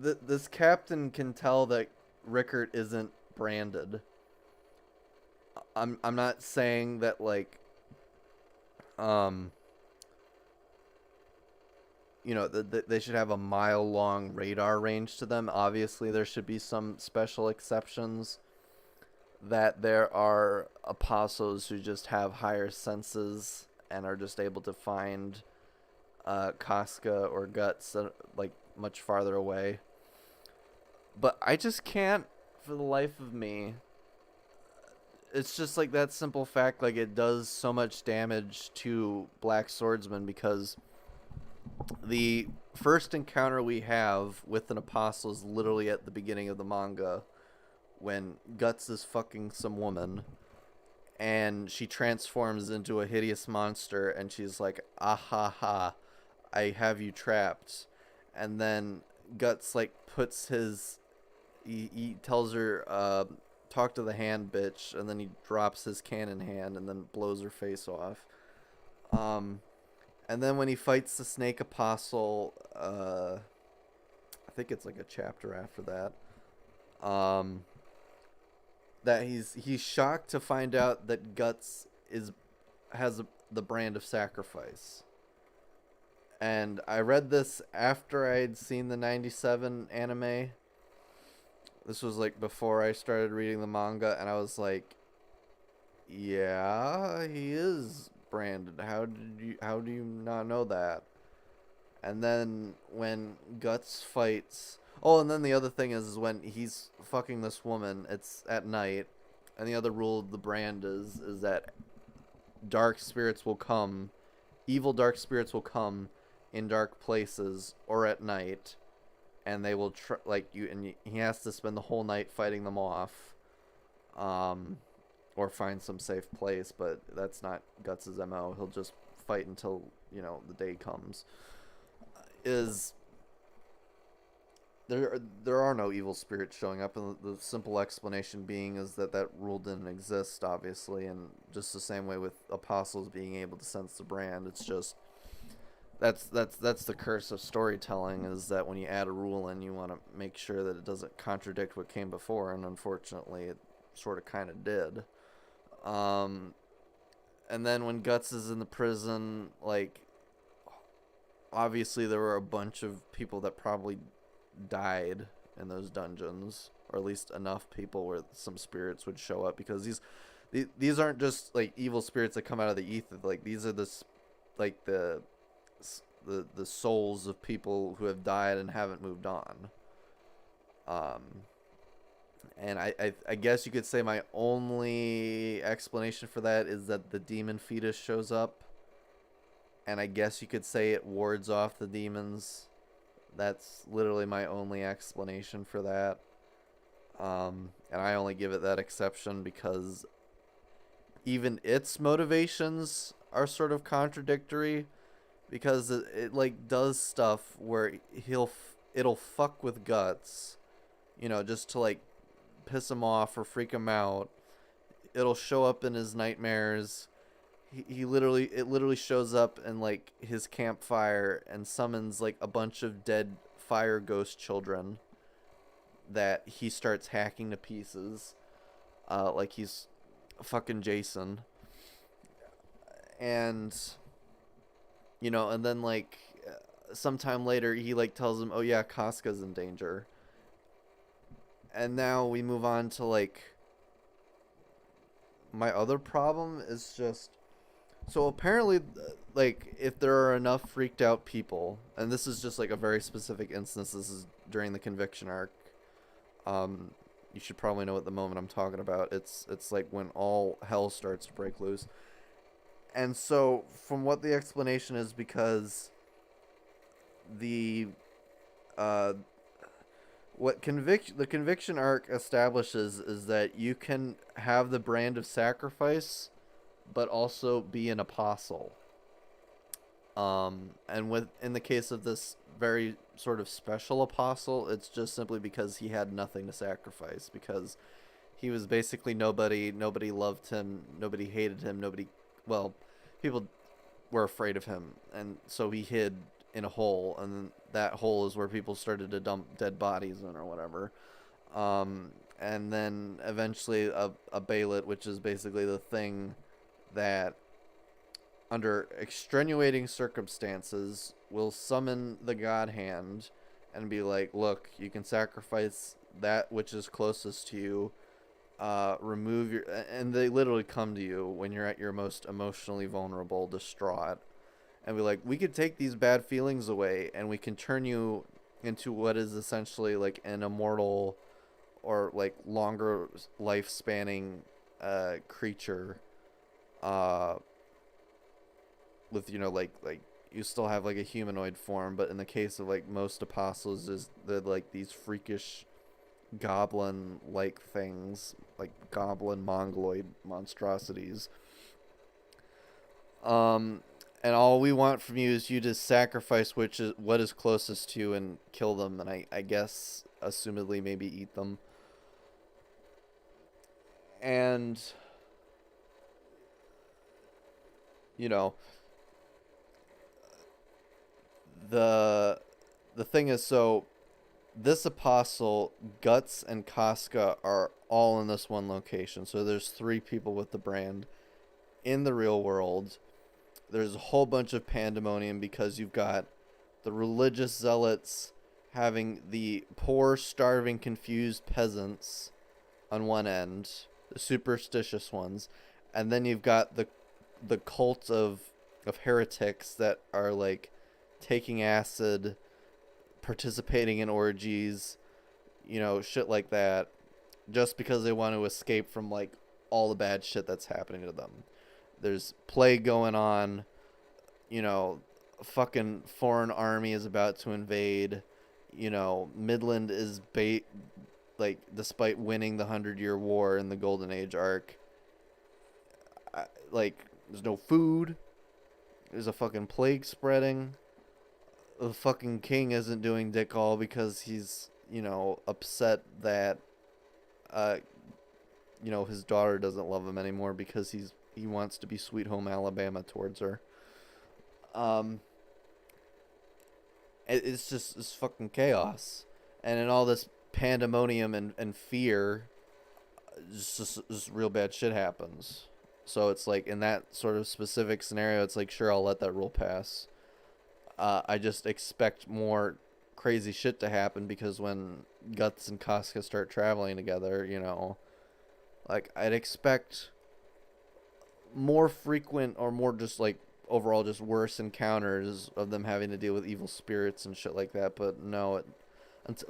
[SPEAKER 1] this captain can tell that Rickert isn't branded. I'm not saying that like that they should have a mile-long radar range to them. Obviously, there should be some special exceptions. That there are apostles who just have higher senses and are just able to find Casca or Guts like much farther away. But I just can't, for the life of me. It's just like that simple fact, like it does so much damage to Black Swordsman, because the first encounter we have with an apostle is literally at the beginning of the manga, when Guts is fucking some woman and she transforms into a hideous monster, and she's like, "Ah ha ha, I have you trapped." And then Guts like puts he tells her, "Talk to the hand, bitch," and then he drops his cannon hand and then blows her face off. And then when he fights the Snake Apostle, I think it's like a chapter after that, that he's shocked to find out that Guts has the brand of sacrifice. And I read this after I had seen the 97 anime. This was like before I started reading the manga, and I was like, yeah, he is branded. How do you not know that? And then when Guts fights, oh, and then the other thing is when he's fucking this woman, it's at night, and the other rule of the brand is that dark spirits will come, evil dark spirits will come in dark places or at night, and they will he has to spend the whole night fighting them off, or find some safe place. But that's not Guts's MO. He'll just fight until the day comes. There are no evil spirits showing up, and the simple explanation being is that rule didn't exist, obviously, and just the same way with apostles being able to sense the brand. It's just that's the curse of storytelling, is that when you add a rule in, you want to make sure that it doesn't contradict what came before, and unfortunately it sort of kind of did. um and then when Guts is in the prison, like, obviously there were a bunch of people that probably died in those dungeons, or at least enough people where some spirits would show up, because these aren't just like evil spirits that come out of the ether. Like, these are like the souls of people who have died and haven't moved on. Um, and I guess you could say my only explanation for that is that the demon fetus shows up, and I guess you could say it wards off the demons. That's literally my only explanation for that. And I only give it that exception because even its motivations are sort of contradictory, because it like does stuff where it'll fuck with Guts, just to like piss him off or freak him out. It'll show up in his nightmares. He literally it literally shows up in like his campfire and summons like a bunch of dead fire ghost children that he starts hacking to pieces, like he's fucking Jason. And and then like sometime later he like tells him, oh yeah, Casca's in danger. And now we move on to like my other problem is just, so apparently, like, if there are enough freaked out people, and this is just like a very specific instance, this is during the conviction arc. You should probably know at the moment I'm talking about. It's like when all hell starts to break loose. And so, from what the explanation is, because the the conviction arc establishes is that you can have the brand of sacrifice, but also be an apostle. And in the case of this very sort of special apostle, it's just simply because he had nothing to sacrifice, because he was basically nobody. Nobody loved him. Nobody hated him. People were afraid of him, and so he hid in a hole, and that hole is where people started to dump dead bodies in or whatever. And then eventually a Bailet, which is basically the thing that under extenuating circumstances will summon the God Hand and be like, look, you can sacrifice that which is closest to you, remove your, and they literally come to you when you're at your most emotionally vulnerable, distraught, and be like, we could take these bad feelings away and we can turn you into what is essentially like an immortal or like longer life spanning creature, with like you still have like a humanoid form, but in the case of like most apostles, is they're like these freakish goblin like things, like goblin mongoloid monstrosities. And all we want from you is you to sacrifice what is closest to you and kill them, and I guess assumedly maybe eat them. And you know the thing is, so this apostle, Guts, and Casca are all in this one location. So there's 3 people with the brand in the real world. There's a whole bunch of pandemonium because you've got the religious zealots having the poor, starving, confused peasants on one end, the superstitious ones, and then you've got the cult of heretics that are like taking acid, participating in orgies, shit like that, just because they want to escape from like all the bad shit that's happening to them. There's plague going on, a fucking foreign army is about to invade, Midland is like, despite winning the 100-Year War in the Golden Age arc, like, there's no food, there's a fucking plague spreading, the fucking king isn't doing dick all because he's, upset that, his daughter doesn't love him anymore because he wants to be Sweet Home Alabama towards her. it's fucking chaos, and in all this pandemonium and fear, just real bad shit happens. So it's like in that sort of specific scenario, it's like sure I'll let that rule pass. I just expect more crazy shit to happen because when Guts and Casca start traveling together, like I'd expect more frequent or more just like overall just worse encounters of them having to deal with evil spirits and shit like that. But no,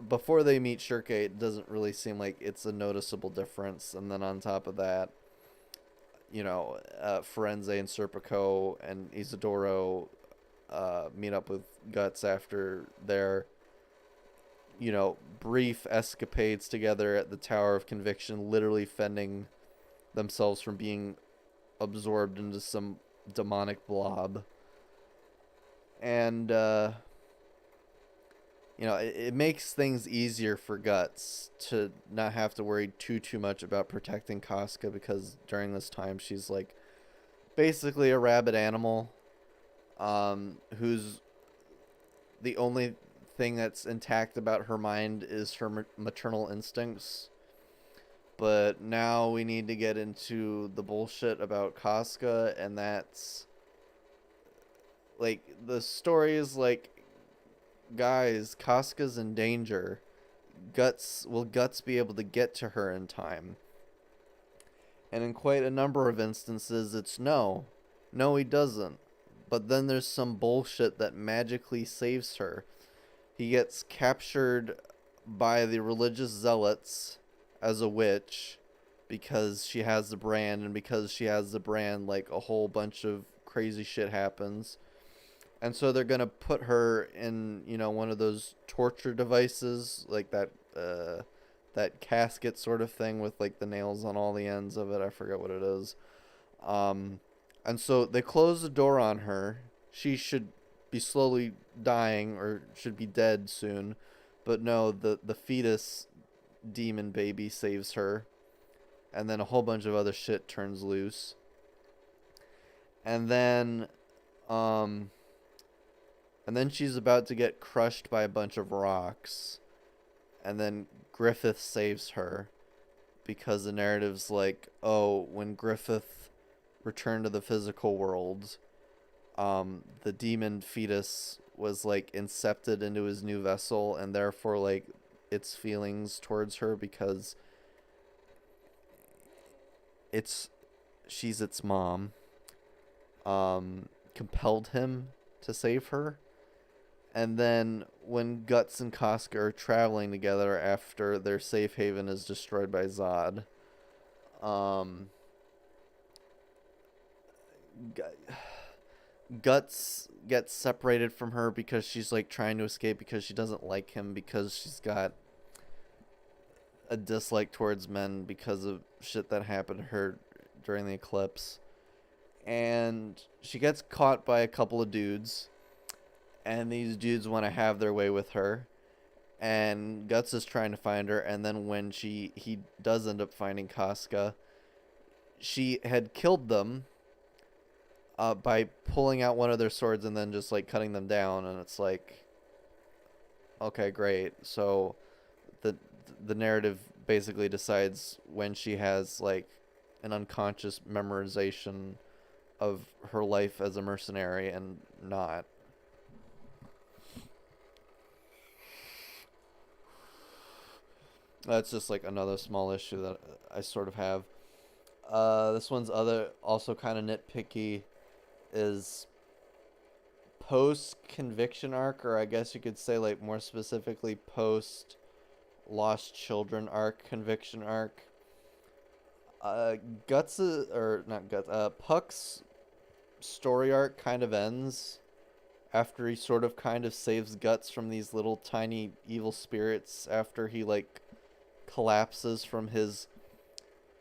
[SPEAKER 1] before they meet Shirke, it doesn't really seem like it's a noticeable difference. And then on top of that, Firenze and Serpico and Isidoro meet up with Guts after their, brief escapades together at the Tower of Conviction, literally fending themselves from being absorbed into some demonic blob. And, it makes things easier for Guts to not have to worry too much about protecting Casca, because during this time she's like basically a rabid animal, who's the only thing that's intact about her mind is her maternal instincts. But now we need to get into the bullshit about Casca, and that's like the story is like, guys, Casca's in danger. Will Guts be able to get to her in time? And in quite a number of instances, it's no, he doesn't. But then there's some bullshit that magically saves her. He gets captured by the religious zealots as a witch because she has the brand, and because she has the brand, like a whole bunch of crazy shit happens. And so they're gonna put her in, one of those torture devices, like that casket sort of thing with like the nails on all the ends of it. I forget what it is. And so they close the door on her. She should be slowly dying, or should be dead soon. But no, the fetus demon baby saves her. And then a whole bunch of other shit turns loose. And then she's about to get crushed by a bunch of rocks. And then Griffith saves her, because the narrative's like, oh, when Griffith returned to the physical world, the demon fetus was like incepted into his new vessel, and therefore like its feelings towards her, because she's its mom, compelled him to save her. And then when Guts and Casca are traveling together after their safe haven is destroyed by Zod, Guts gets separated from her because she's like trying to escape, because she doesn't like him, because she's got a dislike towards men because of shit that happened to her during the eclipse. And she gets caught by a couple of dudes, and these dudes want to have their way with her, and Guts is trying to find her. And then when he does end up finding Casca, she had killed them by pulling out one of their swords and then just like cutting them down. And it's like, okay, great. So the narrative basically decides when she has like an unconscious memorization of her life as a mercenary and not. That's just like another small issue that I sort of have. This one's also kind of nitpicky, is post conviction arc, or I guess you could say like more specifically post lost children arc, conviction arc. Puck's story arc kind of ends after he sort of kind of saves Guts from these little tiny evil spirits, after he like collapses from his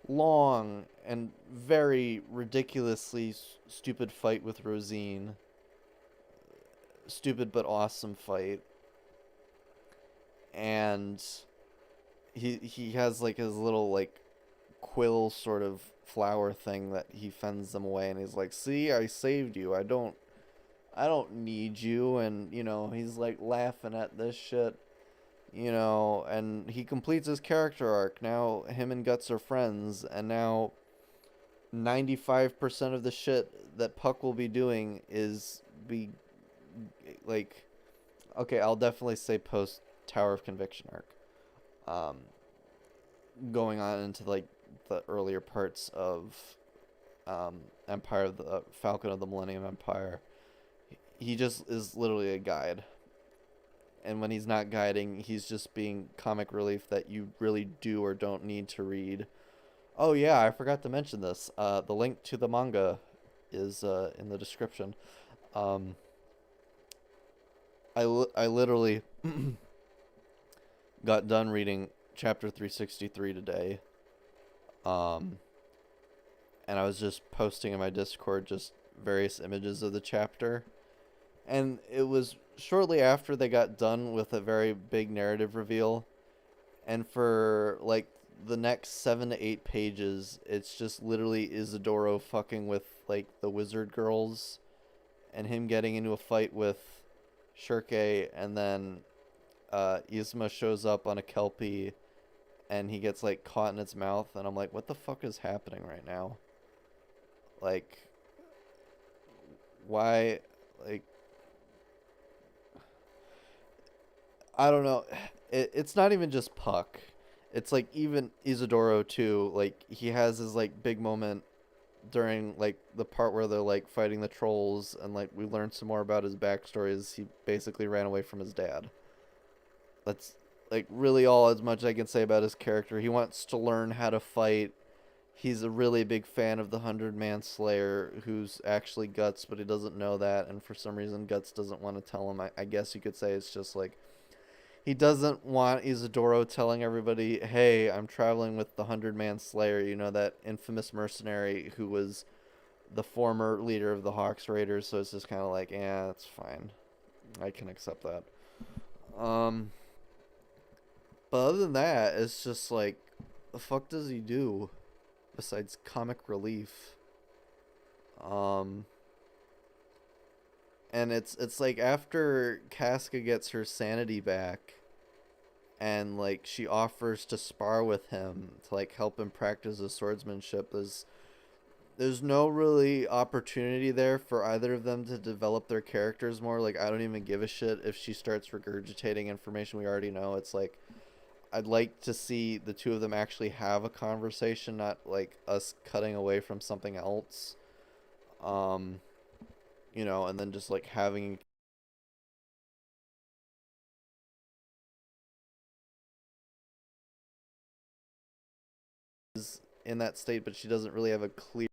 [SPEAKER 1] long and very ridiculously stupid fight with Rosine. Stupid but awesome fight. And he has like his little like quill sort of flower thing that he fends them away, and he's like, see, I saved you. I I don't need you, and he's like laughing at this shit, and he completes his character arc. Now him and Guts are friends, and now 95% of the shit that Puck will be doing is be like, okay, I'll definitely say post Tower of Conviction arc. Um, Going on into like the earlier parts of Empire of the Falcon of the Millennium Empire. He just is literally a guide. And when he's not guiding, he's just being comic relief that you really do or don't need to read. Oh yeah, I forgot to mention this. The link to the manga is in the description. Um, I literally got done reading chapter 363 today. Um, and I was just posting in my Discord just various images of the chapter. And it was shortly after they got done with a very big narrative reveal. And for like the next 7 to 8 pages, it's just literally Isidoro fucking with like the wizard girls and him getting into a fight with Shirke, and then Izuma shows up on a Kelpie and he gets like caught in its mouth, and I'm like, what the fuck is happening right now? Like, why? Like, I don't know. It's not even just Puck. It's like even Isidoro too. Like he has his like big moment during like the part where they're like fighting the trolls, and like we learn some more about his backstory. Is he basically ran away from his dad? That's like really all as much I can say about his character. He wants to learn how to fight. He's a really big fan of the 100-Man Slayer, who's actually Guts, but he doesn't know that, and for some reason Guts doesn't want to tell him. I guess you could say it's just like he doesn't want Isidoro telling everybody, "Hey, I'm traveling with the 100-Man Slayer." That infamous mercenary who was the former leader of the Hawks Raiders. So it's just kind of like, yeah, that's fine. I can accept that. Um, but other than that, it's just like, the fuck does he do besides comic relief? Um, and it's like after Casca gets her sanity back, and like she offers to spar with him to like help him practice his swordsmanship. There's no really opportunity there for either of them to develop their characters more. Like, I don't even give a shit if she starts regurgitating information we already know. It's like, I'd like to see the two of them actually have a conversation, not like us cutting away from something else. Um, and then just like having is in that state, but she doesn't really have a clear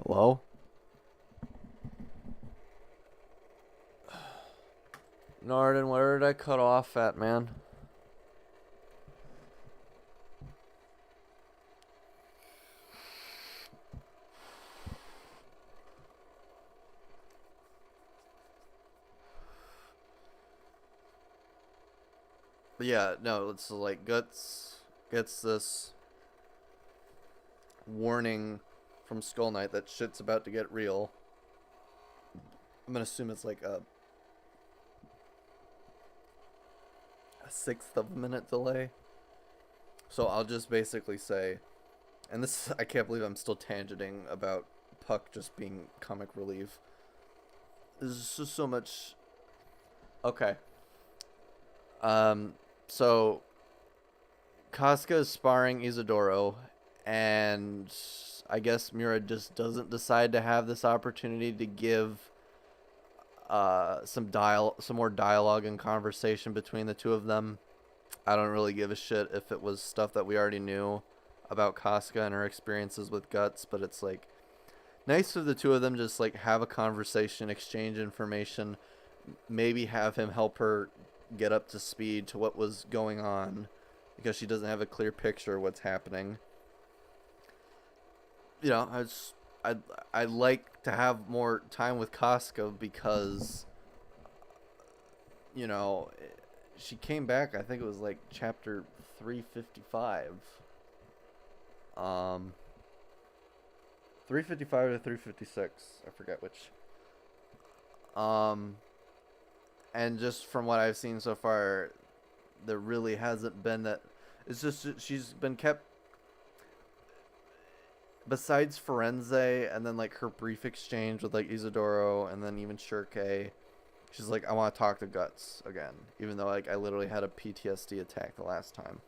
[SPEAKER 1] Hello? Narden, where did I cut off at, man? But yeah, no, it's like Guts gets this warning from Skull Knight that shit's about to get real. I'm gonna assume it's like a sixth of a minute delay. So I'll just basically say, and this, I can't believe I'm still tangenting about Puck just being comic relief. There's just so much. Okay. So Casca is sparring Isidoro, and I guess Miura just doesn't decide to have this opportunity to give some more dialogue and conversation between the two of them. I don't really give a shit if it was stuff that we already knew about Casca and her experiences with Guts, but it's like nice of the two of them just like have a conversation, exchange information, maybe have him help her get up to speed to what was going on because she doesn't have a clear picture of what's happening. You know, I like to have more time with Casca because, you know, she came back. I think it was like chapter 355. 355 to 356. I forget which. And just from what I've seen so far, there really hasn't been that. It's just she's been kept. Besides Firenze and then like her brief exchange with like Isidoro and then even Shirkei, she's like, I want to talk to Guts again, even though like I literally had a PTSD attack the last time.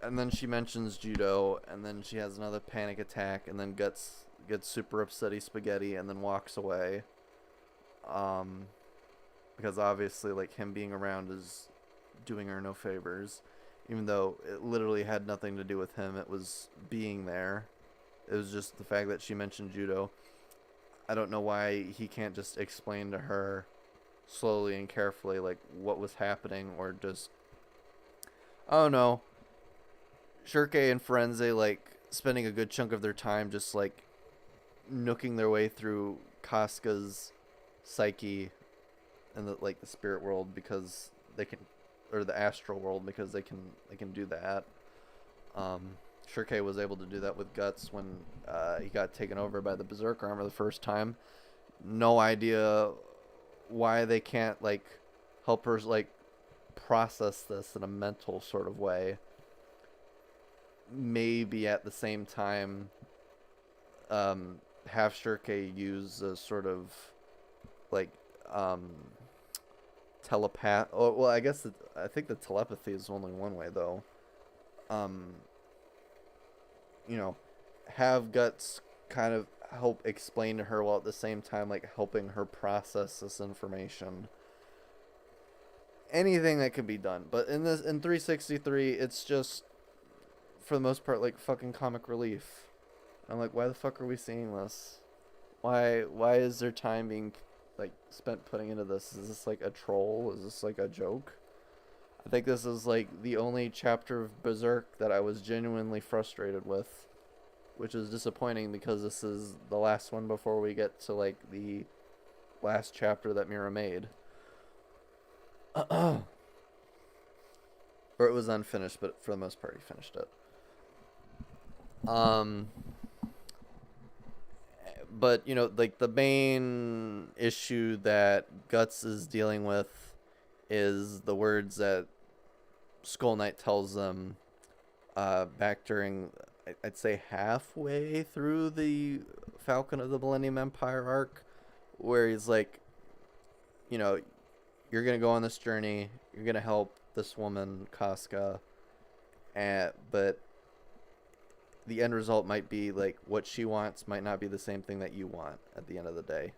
[SPEAKER 1] And then she mentions judo, and then she has another panic attack, and then Guts gets super upsetty spaghetti and then walks away. Because obviously like him being around is doing her no favors. Even though it literally had nothing to do with him, it was being there. It was just the fact that she mentioned judo. I don't know why he can't just explain to her slowly and carefully like what was happening, or just, I don't know, Shirkei and Firenze like spending a good chunk of their time just like nooking their way through Casca's psyche and the spirit world because they can, or the astral world because they can do that. Shirkei was able to do that with Guts when he got taken over by the Berserk armor the first time. No idea why they can't like help her like process this in a mental sort of way. Maybe at the same time, have Shirkei use a sort of like telepath. Oh, well, I guess I think the telepathy is only one way though. You know, have Guts kind of help explain to her while at the same time like helping her process this information. Anything that could be done, but in 363, it's just for the most part like fucking comic relief. I'm like, why the fuck are we seeing this? Why is there time being like spent putting into this? Is this like a troll? Is this like a joke? I think this is like the only chapter of Berserk that I was genuinely frustrated with, which is disappointing because this is the last one before we get to like the last chapter that Miura made. Or it was unfinished, but for the most part he finished it. But you know, like the main issue that Guts is dealing with is the words that Skull Knight tells them back during, I'd say halfway through the Falcon of the Millennium Empire arc, where he's like, you know, you're gonna go on this journey, you're gonna help this woman Casca, but the end result might be like what she wants might not be the same thing that you want at the end of the day.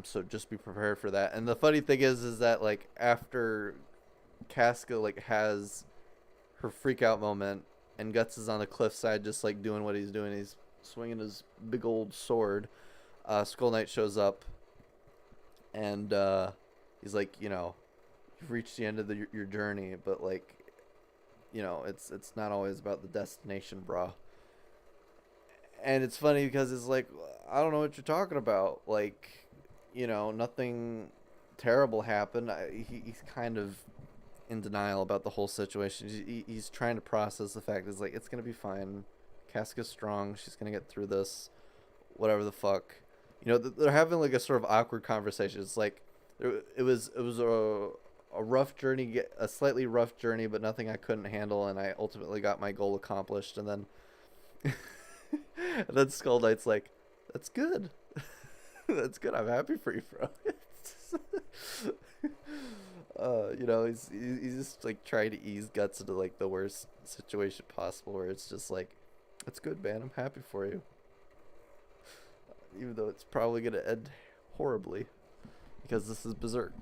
[SPEAKER 1] So just be prepared for that. And the funny thing is that like after Casca like has her freak out moment and Guts is on the cliffside just like doing what he's doing. He's swinging his big old sword. Skull Knight shows up, and he's like, you've reached the end of your journey, but like, it's not always about the destination, brah. And it's funny because it's like, I don't know what you're talking about. Like, nothing terrible happened. He's kind of in denial about the whole situation. He's trying to process the fact. It's like, it's gonna be fine. Casca's strong. She's gonna get through this. Whatever the fuck. They're having like a sort of awkward conversation. It's like, it was a rough journey, a slightly rough journey, but nothing I couldn't handle, and I ultimately got my goal accomplished. And then, and then Skull Knight's like, "That's good, that's good. I'm happy for you, bro." He's just like trying to ease Guts into like the worst situation possible, where it's just like, "That's good, man. I'm happy for you," even though it's probably gonna end horribly, because this is Berserk.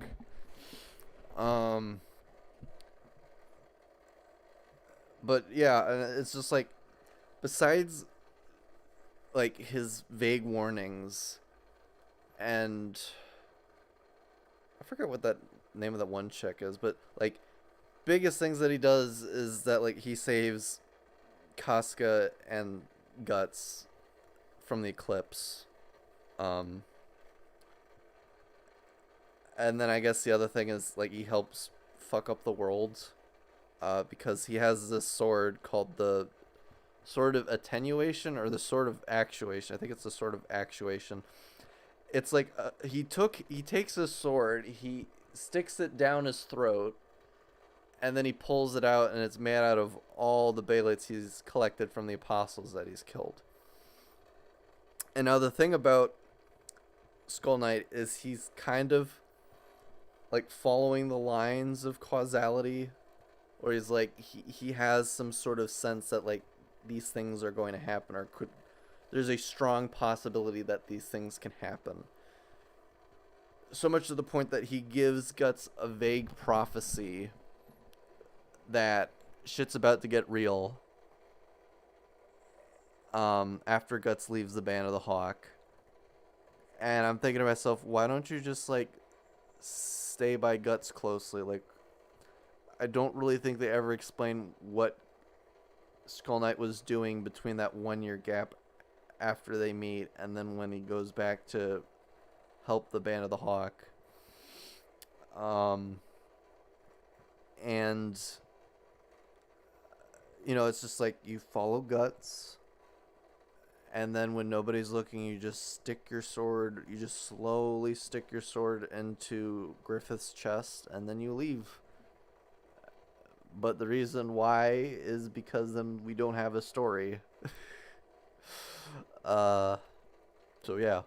[SPEAKER 1] But yeah, it's just like, besides like his vague warnings, and I forget what that name of that one chick is, but like, biggest things that he does is that like he saves Casca and Guts from the eclipse. And then I guess the other thing is like he helps fuck up the world, because he has this sword called the Sword of Attenuation, or the Sword of Actuation. I think it's the Sword of Actuation. It's like, he takes his sword, he sticks it down his throat, and then he pulls it out, and it's made out of all the Beyblades he's collected from the apostles that he's killed. And now the thing about Skull Knight is he's kind of like following the lines of causality, or he's like, he has some sort of sense that like these things are going to happen, or there's a strong possibility that these things can happen. So much to the point that he gives Guts a vague prophecy that shit's about to get real, after Guts leaves the Band of the Hawk. And I'm thinking to myself, why don't you just like stay by Guts closely? Like, I don't really think they ever explain what Skull Knight was doing between that 1 year gap after they meet and then when he goes back to help the Band of the Hawk. And it's just like, you follow Guts, and then when nobody's looking, you just slowly stick your sword into Griffith's chest, and then you leave. But the reason why is because then we don't have a story. So yeah.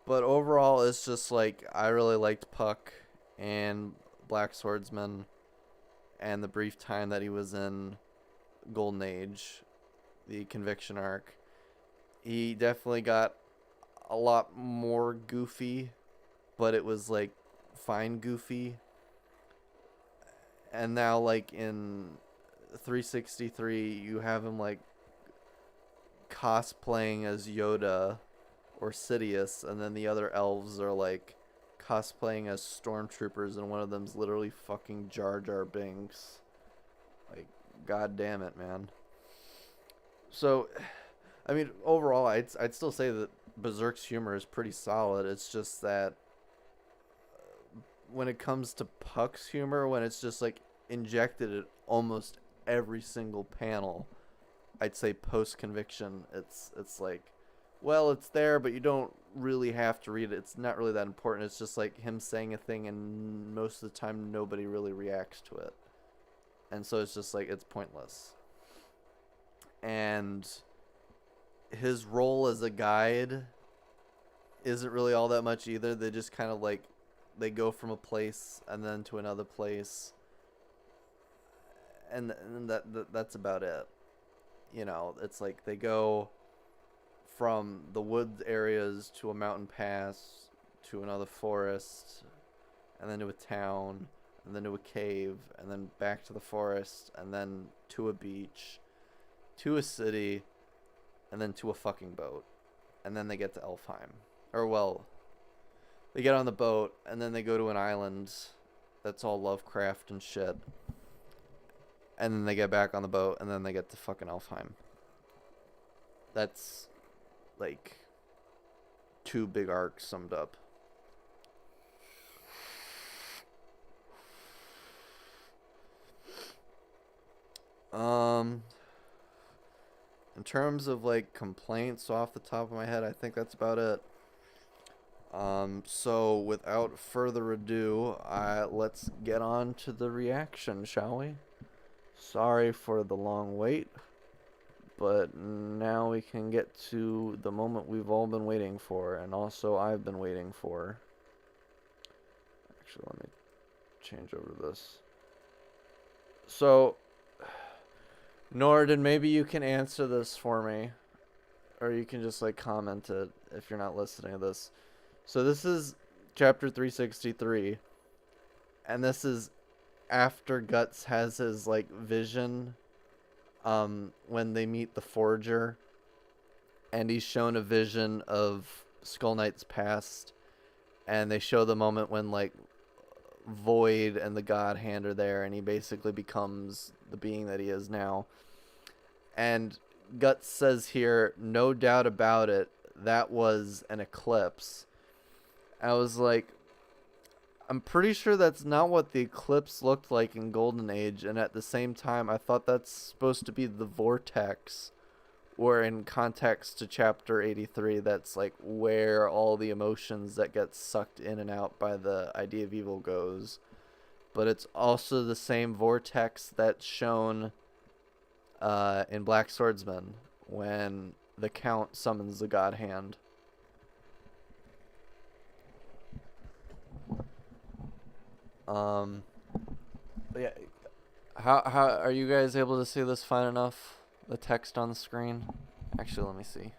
[SPEAKER 1] But overall, it's just like, I really liked Puck and Black Swordsman, and the brief time that he was in Golden Age, the Conviction arc. He definitely got a lot more goofy, but it was like fine goofy. And now like in 363, you have him like cosplaying as Yoda or Sidious, and then the other elves are like cosplaying as stormtroopers, and one of them's literally fucking Jar Jar Binks. Like, god damn it, man. So, I mean, overall, I'd still say that Berserk's humor is pretty solid. It's just that when it comes to Puck's humor, when it's just like injected at almost every single panel, I'd say post-Conviction, it's like, well, it's there, but you don't really have to read it. It's not really that important. It's just like him saying a thing, and most of the time nobody really reacts to it. And so it's just like, it's pointless. And his role as a guide isn't really all that much either. They just kind of like, they go from a place and then to another place. And that's about it. It's like they go from the woods areas to a mountain pass to another forest and then to a town, and then to a cave, and then back to the forest, and then to a beach, to a city, and then to a fucking boat. And then they get to Elfheim. Or, well, they get on the boat, and then they go to an island that's all Lovecraft and shit. And then they get back on the boat, and then they get to fucking Elfheim. That's, like, 2 big arcs summed up. In terms of, like, complaints off the top of my head, I think that's about it. So without further ado, let's get on to the reaction, shall we? Sorry for the long wait, but now we can get to the moment we've all been waiting for, and also I've been waiting for. Actually, let me change over to this. So, Norden, maybe you can answer this for me, or you can just, like, comment it if you're not listening to this. So this is chapter 363, and this is after Guts has his, like, vision, when they meet the Forger, and he's shown a vision of Skull Knight's past, and they show the moment when, like, Void and the God Hand are there, and he basically becomes the being that he is now. And Guts says here, no doubt about it, that was an eclipse. I was like, I'm pretty sure that's not what the eclipse looked like in Golden Age, and at the same time, I thought that's supposed to be the vortex, or in context to chapter 83, that's like where all the emotions that get sucked in and out by the idea of evil goes. But it's also the same vortex that's shown in Black Swordsman when the Count summons the God Hand. But yeah, how are you guys able to see this fine enough? The text on the screen. Actually, let me see.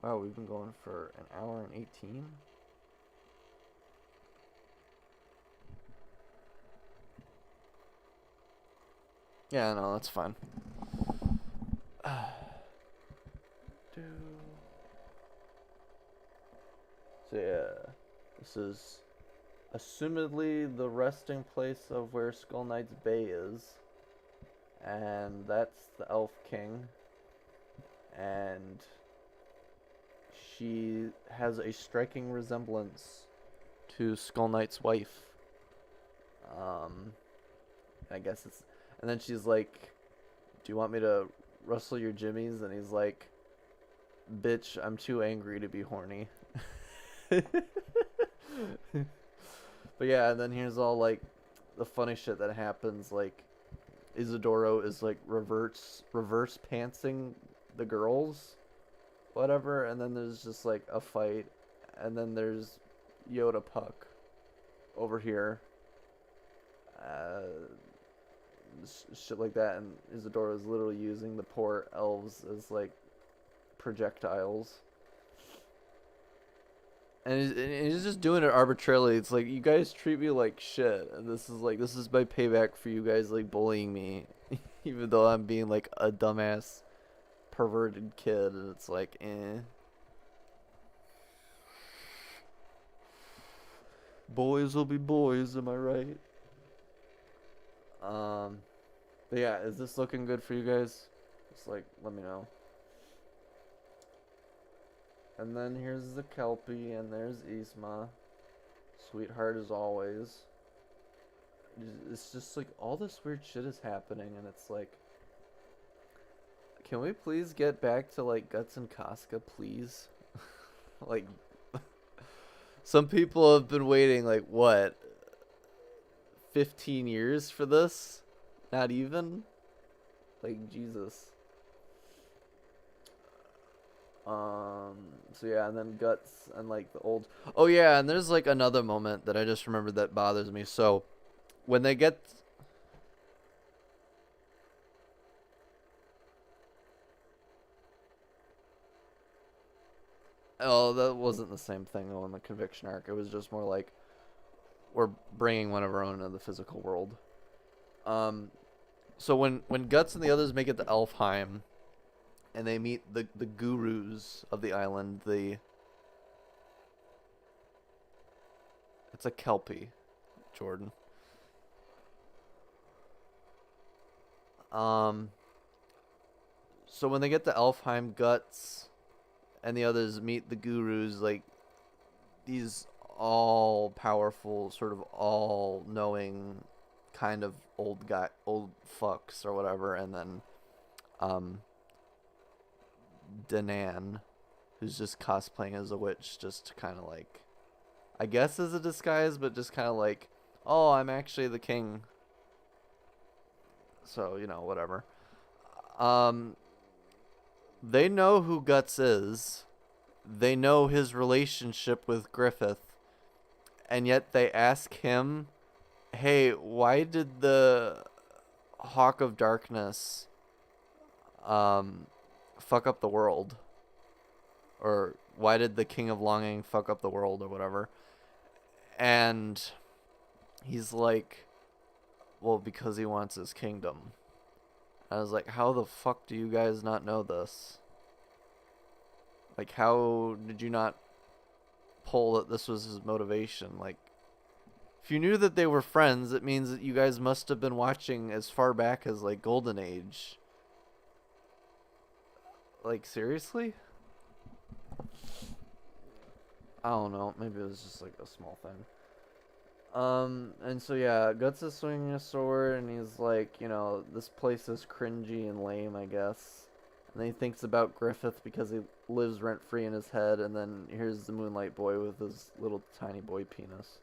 [SPEAKER 1] Wow, we've been going for an hour and 18. Yeah, no, that's fine. So yeah, this is assumedly the resting place of where Skull Knight's Bay is, and that's the Elf King, and she has a striking resemblance to Skull Knight's wife. I guess it's, and then she's like, do you want me to rustle your jimmies? And he's like, bitch, I'm too angry to be horny. But yeah, and then here's all, like, the funny shit that happens, like, Isidoro is, like, reverse pantsing the girls, whatever, and then there's just, like, a fight, and then there's Yoda Puck over here, shit like that, and Isidoro is literally using the poor elves as, like, projectiles. And he's just doing it arbitrarily. It's like, you guys treat me like shit, and this is my payback for you guys, like, bullying me, even though I'm being, like, a dumbass, perverted kid, and it's like, eh. Boys will be boys, am I right? But yeah, is this looking good for you guys? Just, like, let me know. And then here's the Kelpie, and there's Isma. Sweetheart as always. It's just like, all this weird shit is happening, and it's like, can we please get back to, like, Guts and Casca, please? Like, some people have been waiting, like, what, 15 years for this? Not even? Like, Jesus. So yeah, and then Guts and, like, the old, oh yeah, and there's, like, another moment that I just remembered that bothers me. So when they get, Oh, that wasn't the same thing though in the conviction arc. It was just more like we're bringing one of our own into the physical world. So when Guts and the others make it to Elfheim, and they meet the gurus of the island, it's a Kelpie, Jordan. Um, so when they get to Elfheim, Guts and the others meet the gurus, like these all powerful, sort of all knowing kind of old fucks or whatever, and then um Danan, who's just cosplaying as a witch just to kind of like, I guess as a disguise, but just kind of like, oh, I'm actually the king. So, whatever. Um they know who Guts is. They know his relationship with Griffith, and yet they ask him, "Hey, why did the Hawk of Darkness um fuck up the world?" Or why did the King of Longing fuck up the world or whatever? And he's like, well, because he wants his kingdom. I was like, how the fuck do you guys not know this? Like, how did you not pull that this was his motivation? Like, if you knew that they were friends, it means that you guys must have been watching as far back as, like, Golden Age. Like, seriously? I don't know. Maybe it was just, like, a small thing. And so yeah, Guts is swinging a sword, and he's like, this place is cringy and lame, I guess. And then he thinks about Griffith because he lives rent free in his head, and then here's the Moonlight Boy with his little tiny boy penis.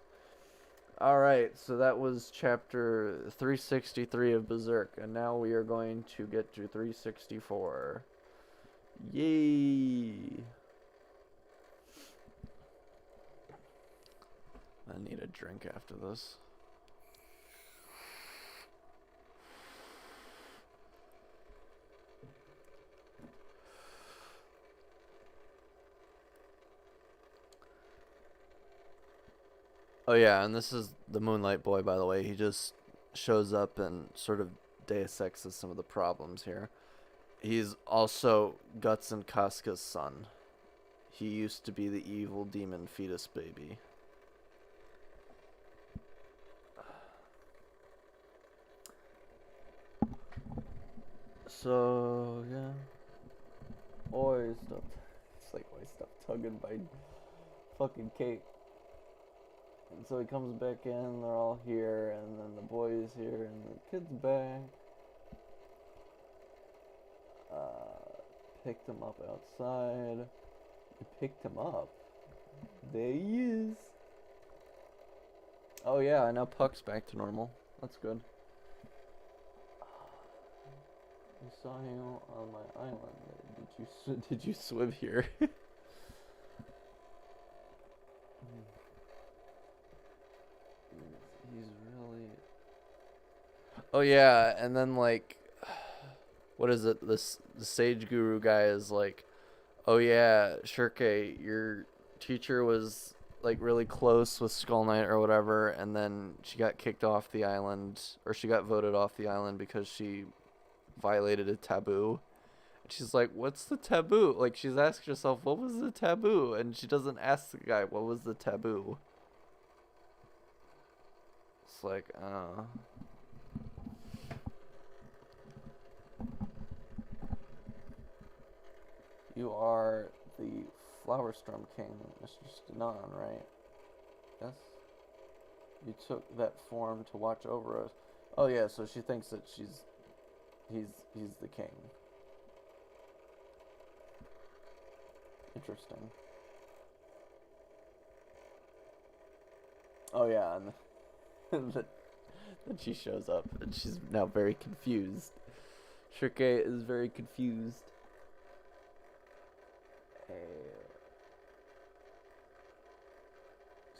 [SPEAKER 1] Alright, so that was chapter 363 of Berserk, and now we are going to get to 364. Yay! I need a drink after this. Oh yeah, and this is the Moonlight Boy, by the way. He just shows up and sort of deus exes some of the problems here. He's also Guts and Casca's son. He used to be the evil demon fetus baby. So, yeah. Oi, stop. It's like, oi, stop tugging my fucking cape. And so he comes back in, they're all here, and then the boy is here, and the kid's back. Picked him up outside. You picked him up? There he is. Oh yeah, now Puck's back to normal. That's good. I saw you on my island. Did you swim here? He's really. Oh yeah, and then like, what is it? The sage guru guy is like, oh yeah, Shirke, your teacher was like really close with Skull Knight or whatever, and then she got kicked off the island, or she got voted off the island because she violated a taboo. And she's like, what's the taboo? Like, she's asking herself, what was the taboo? And she doesn't ask the guy, what was the taboo? It's like, you are the Flowerstorm King, Mr. Stanon, right? Yes? You took that form to watch over us. Oh yeah, so she thinks that he's the king. Interesting. Oh yeah, and then she shows up, and she's now very confused. Shirke is very confused.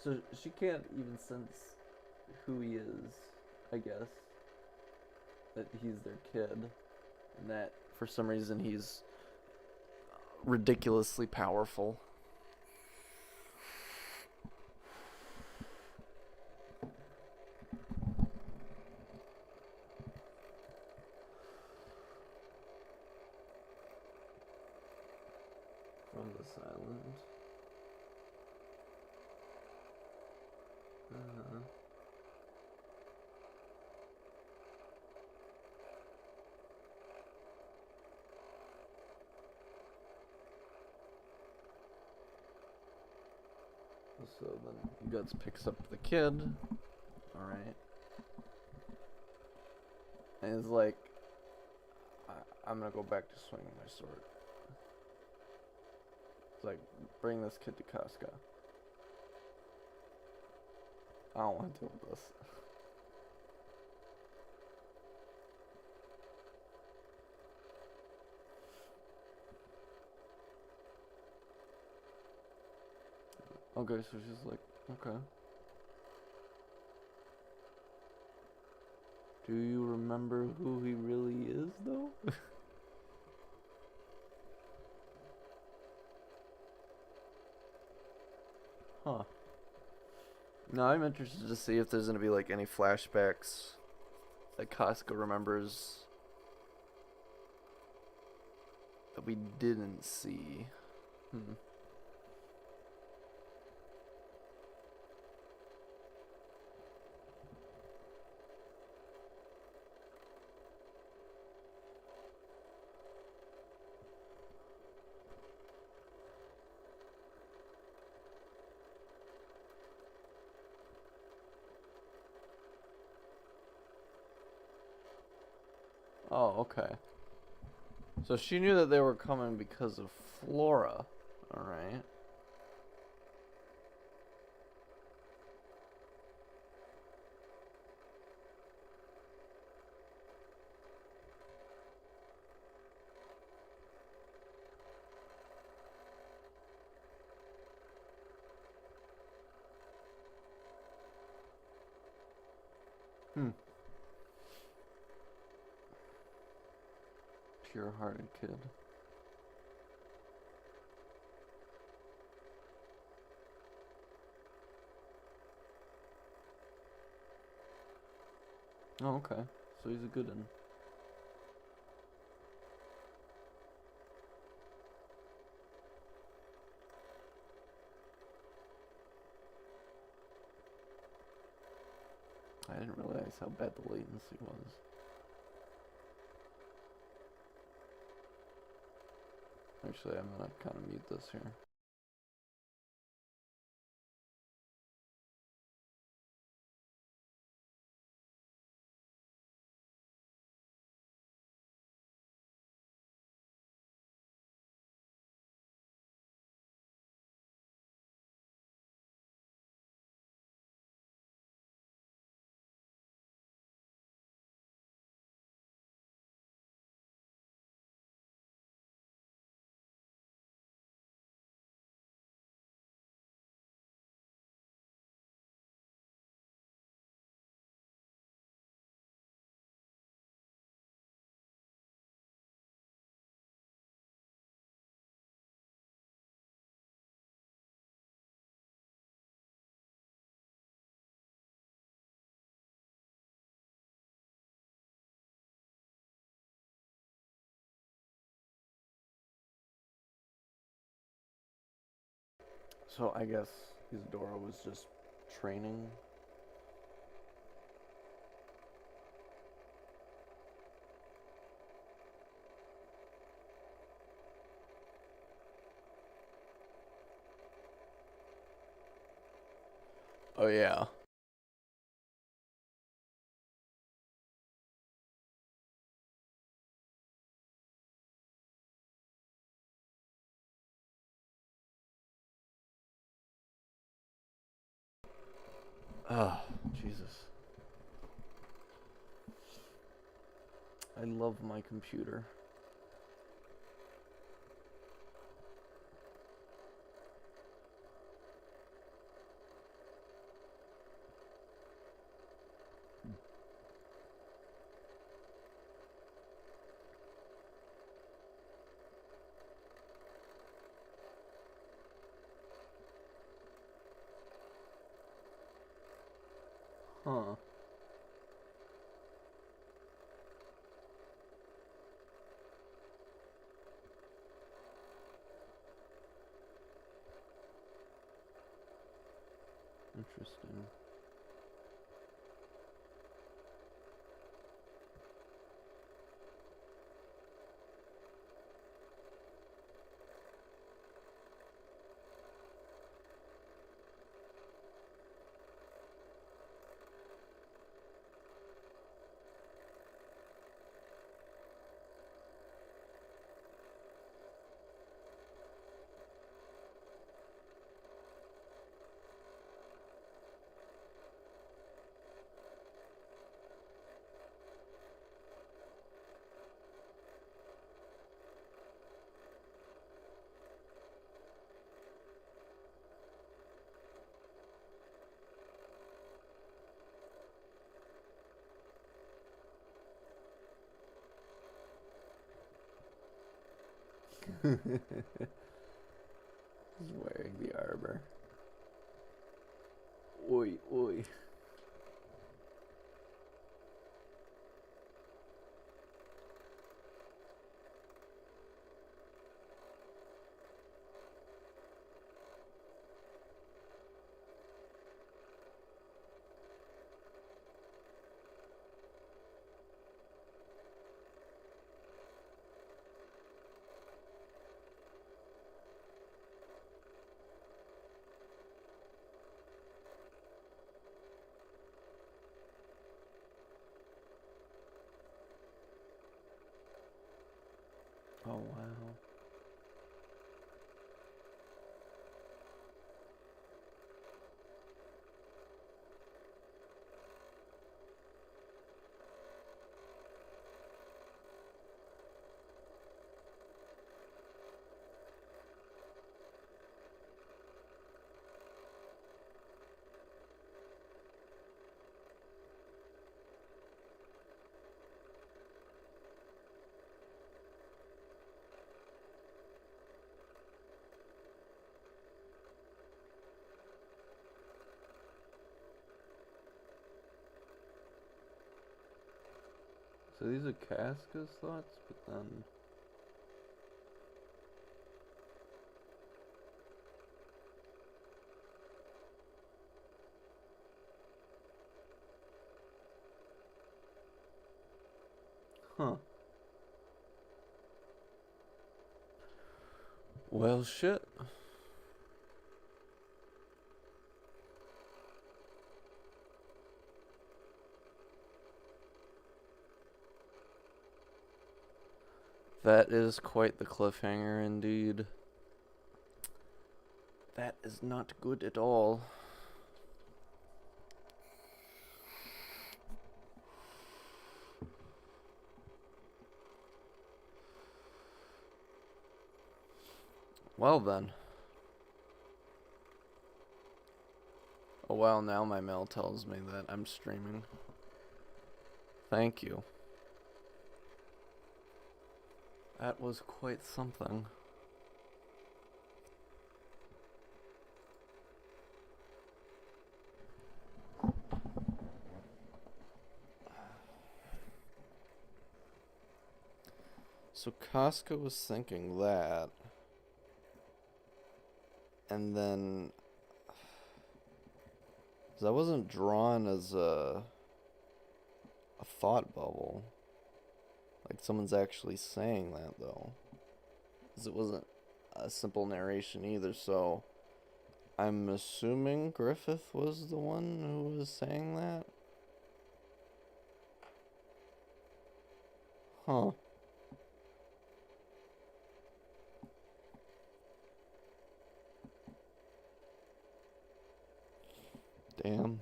[SPEAKER 1] So she can't even sense who he is, I guess. That he's their kid. And that, for some reason, he's ridiculously powerful. So then Guts picks up the kid. Alright. And is like, I'm gonna go back to swinging my sword. It's like, bring this kid to Casca. I don't want to deal with this. Okay, so she's like, okay. Do you remember who he really is, though? Huh. Now I'm interested to see if there's gonna be like any flashbacks that Casca remembers that we didn't see. Hmm. Oh, okay. So she knew that they were coming because of Flora. Alright. Hmm. Pure-hearted kid. Oh, okay. So he's a good one. I didn't realize how bad the latency was. Actually, I'm gonna kind of mute this here. So I guess Isadora was just training. Oh yeah. Oh, Jesus. I love my computer. Huh. Interesting. He's wearing the armor. Oi, oi. Oh, wow. So these are Casca's thoughts, but then... Huh. Well, shit. That is quite the cliffhanger indeed. That is not good at all. Well then. Oh wow, now my mail tells me that I'm streaming. Thank you. That was quite something. So Casca was thinking that, and then that wasn't drawn as a thought bubble. Like someone's actually saying that though, because it wasn't a simple narration either. So I'm assuming Griffith was the one who was saying that. Huh. Damn.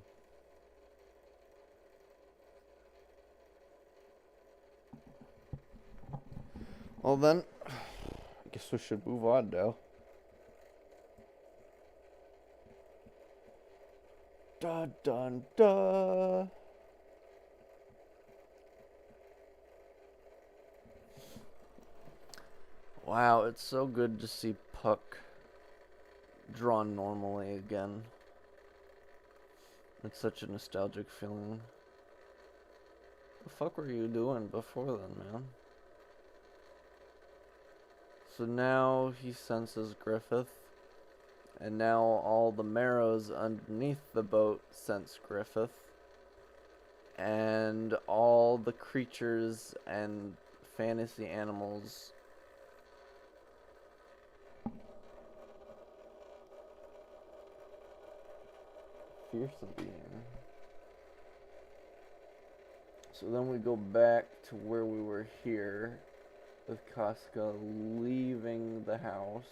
[SPEAKER 1] Well then, I guess we should move on now. Dun dun dun. Wow, it's so good to see Puck drawn normally again. It's such a nostalgic feeling. What the fuck were you doing before then, man? So now he senses Griffith, and now all the marrows underneath the boat sense Griffith, and all the creatures and fantasy animals fearsome being. So then we go back to where we were here, with Casca leaving the house.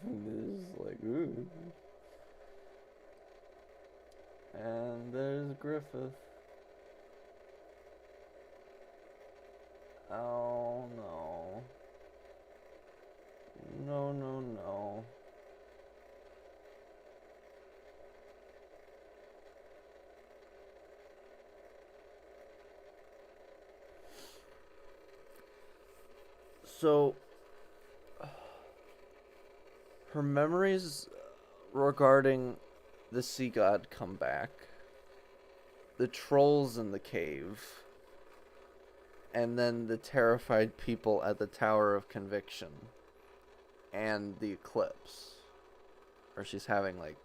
[SPEAKER 1] This is like, ooh. And there's Griffith. Oh no. No, no, no. So, her memories regarding the sea god come back, the trolls in the cave, and then the terrified people at the Tower of Conviction, and the eclipse. Or she's having, like,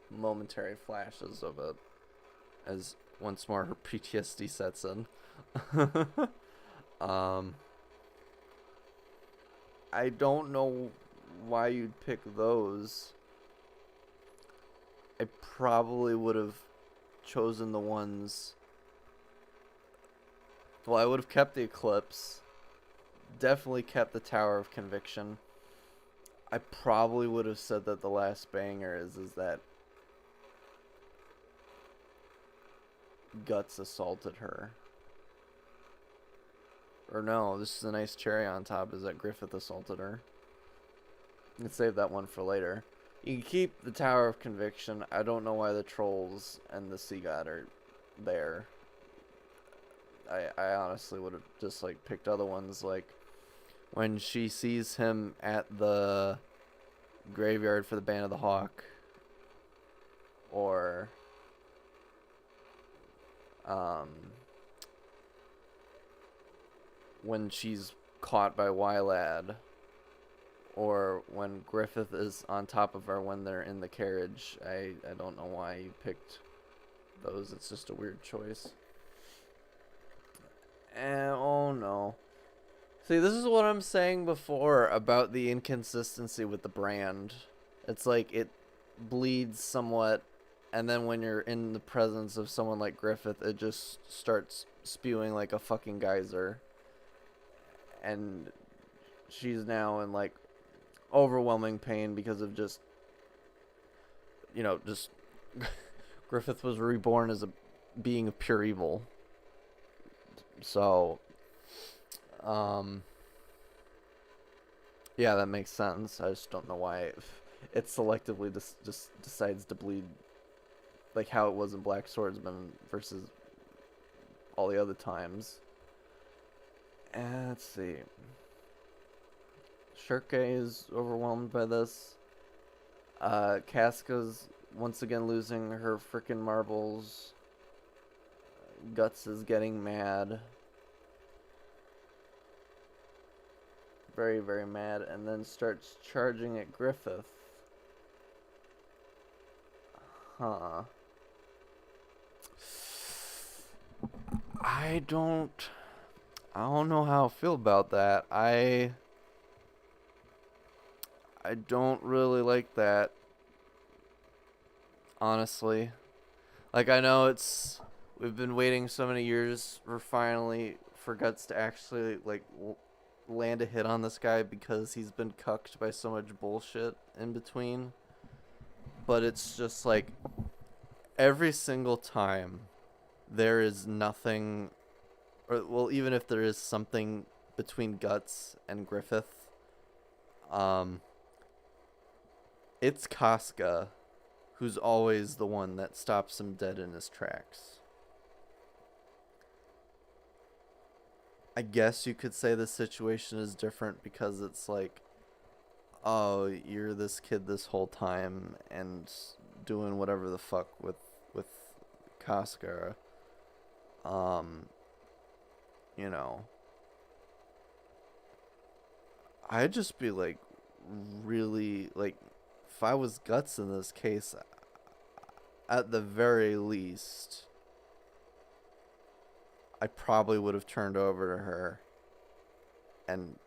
[SPEAKER 1] momentary flashes of it as once more her PTSD sets in. um, I don't know why you'd pick those. I probably would have chosen the ones. Well, I would have kept the eclipse. Definitely kept the Tower of Conviction. I probably would have said that the last banger is that Guts assaulted her. Or no, this is a nice cherry on top, is that Griffith assaulted her. You can save that one for later. You can keep the Tower of Conviction. I don't know why the trolls and the sea god are there. I honestly would have just, like, picked other ones, like when she sees him at the graveyard for the Band of the Hawk, or when she's caught by Wylad, or when Griffith is on top of her when they're in the carriage. I don't know why you picked those. It's just a weird choice. And oh no. See, this is what I'm saying before about the inconsistency with the brand. It's like it bleeds somewhat, and then when you're in the presence of someone like Griffith, it just starts spewing like a fucking geyser. And she's now in, like, overwhelming pain because of just Griffith was reborn as a being of pure evil. So, yeah, that makes sense. I just don't know why it selectively just decides to bleed, like how it was in Black Swordsman versus all the other times. And let's see. Shirke is overwhelmed by this. Casca's once again losing her frickin' marbles. Guts is getting mad. Very, very mad. And then starts charging at Griffith. Huh. I don't know how I feel about that. I don't really like that, honestly. Like, I know we've been waiting so many years for Guts to actually, like, land a hit on this guy because he's been cucked by so much bullshit in between. But it's just like every single time there is nothing, or, well, even if there is something between Guts and Griffith, it's Casca who's always the one that stops him dead in his tracks. I guess you could say the situation is different because it's like, oh, you're this kid this whole time and doing whatever the fuck with Casca. You know, I'd just be like, really, like, if I was Guts in this case, at the very least, I probably would have turned over to her and,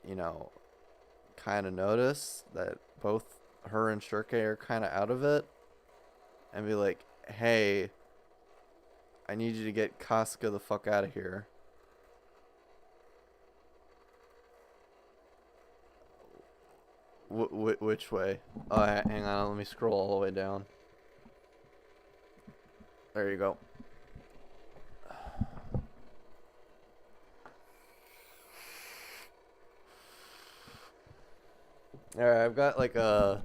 [SPEAKER 1] kind of notice that both her and Shirke are kind of out of it and be like, hey, I need you to get Casca the fuck out of here. Which way? Oh, hang on, let me scroll all the way down. There you go. Alright, I've got like a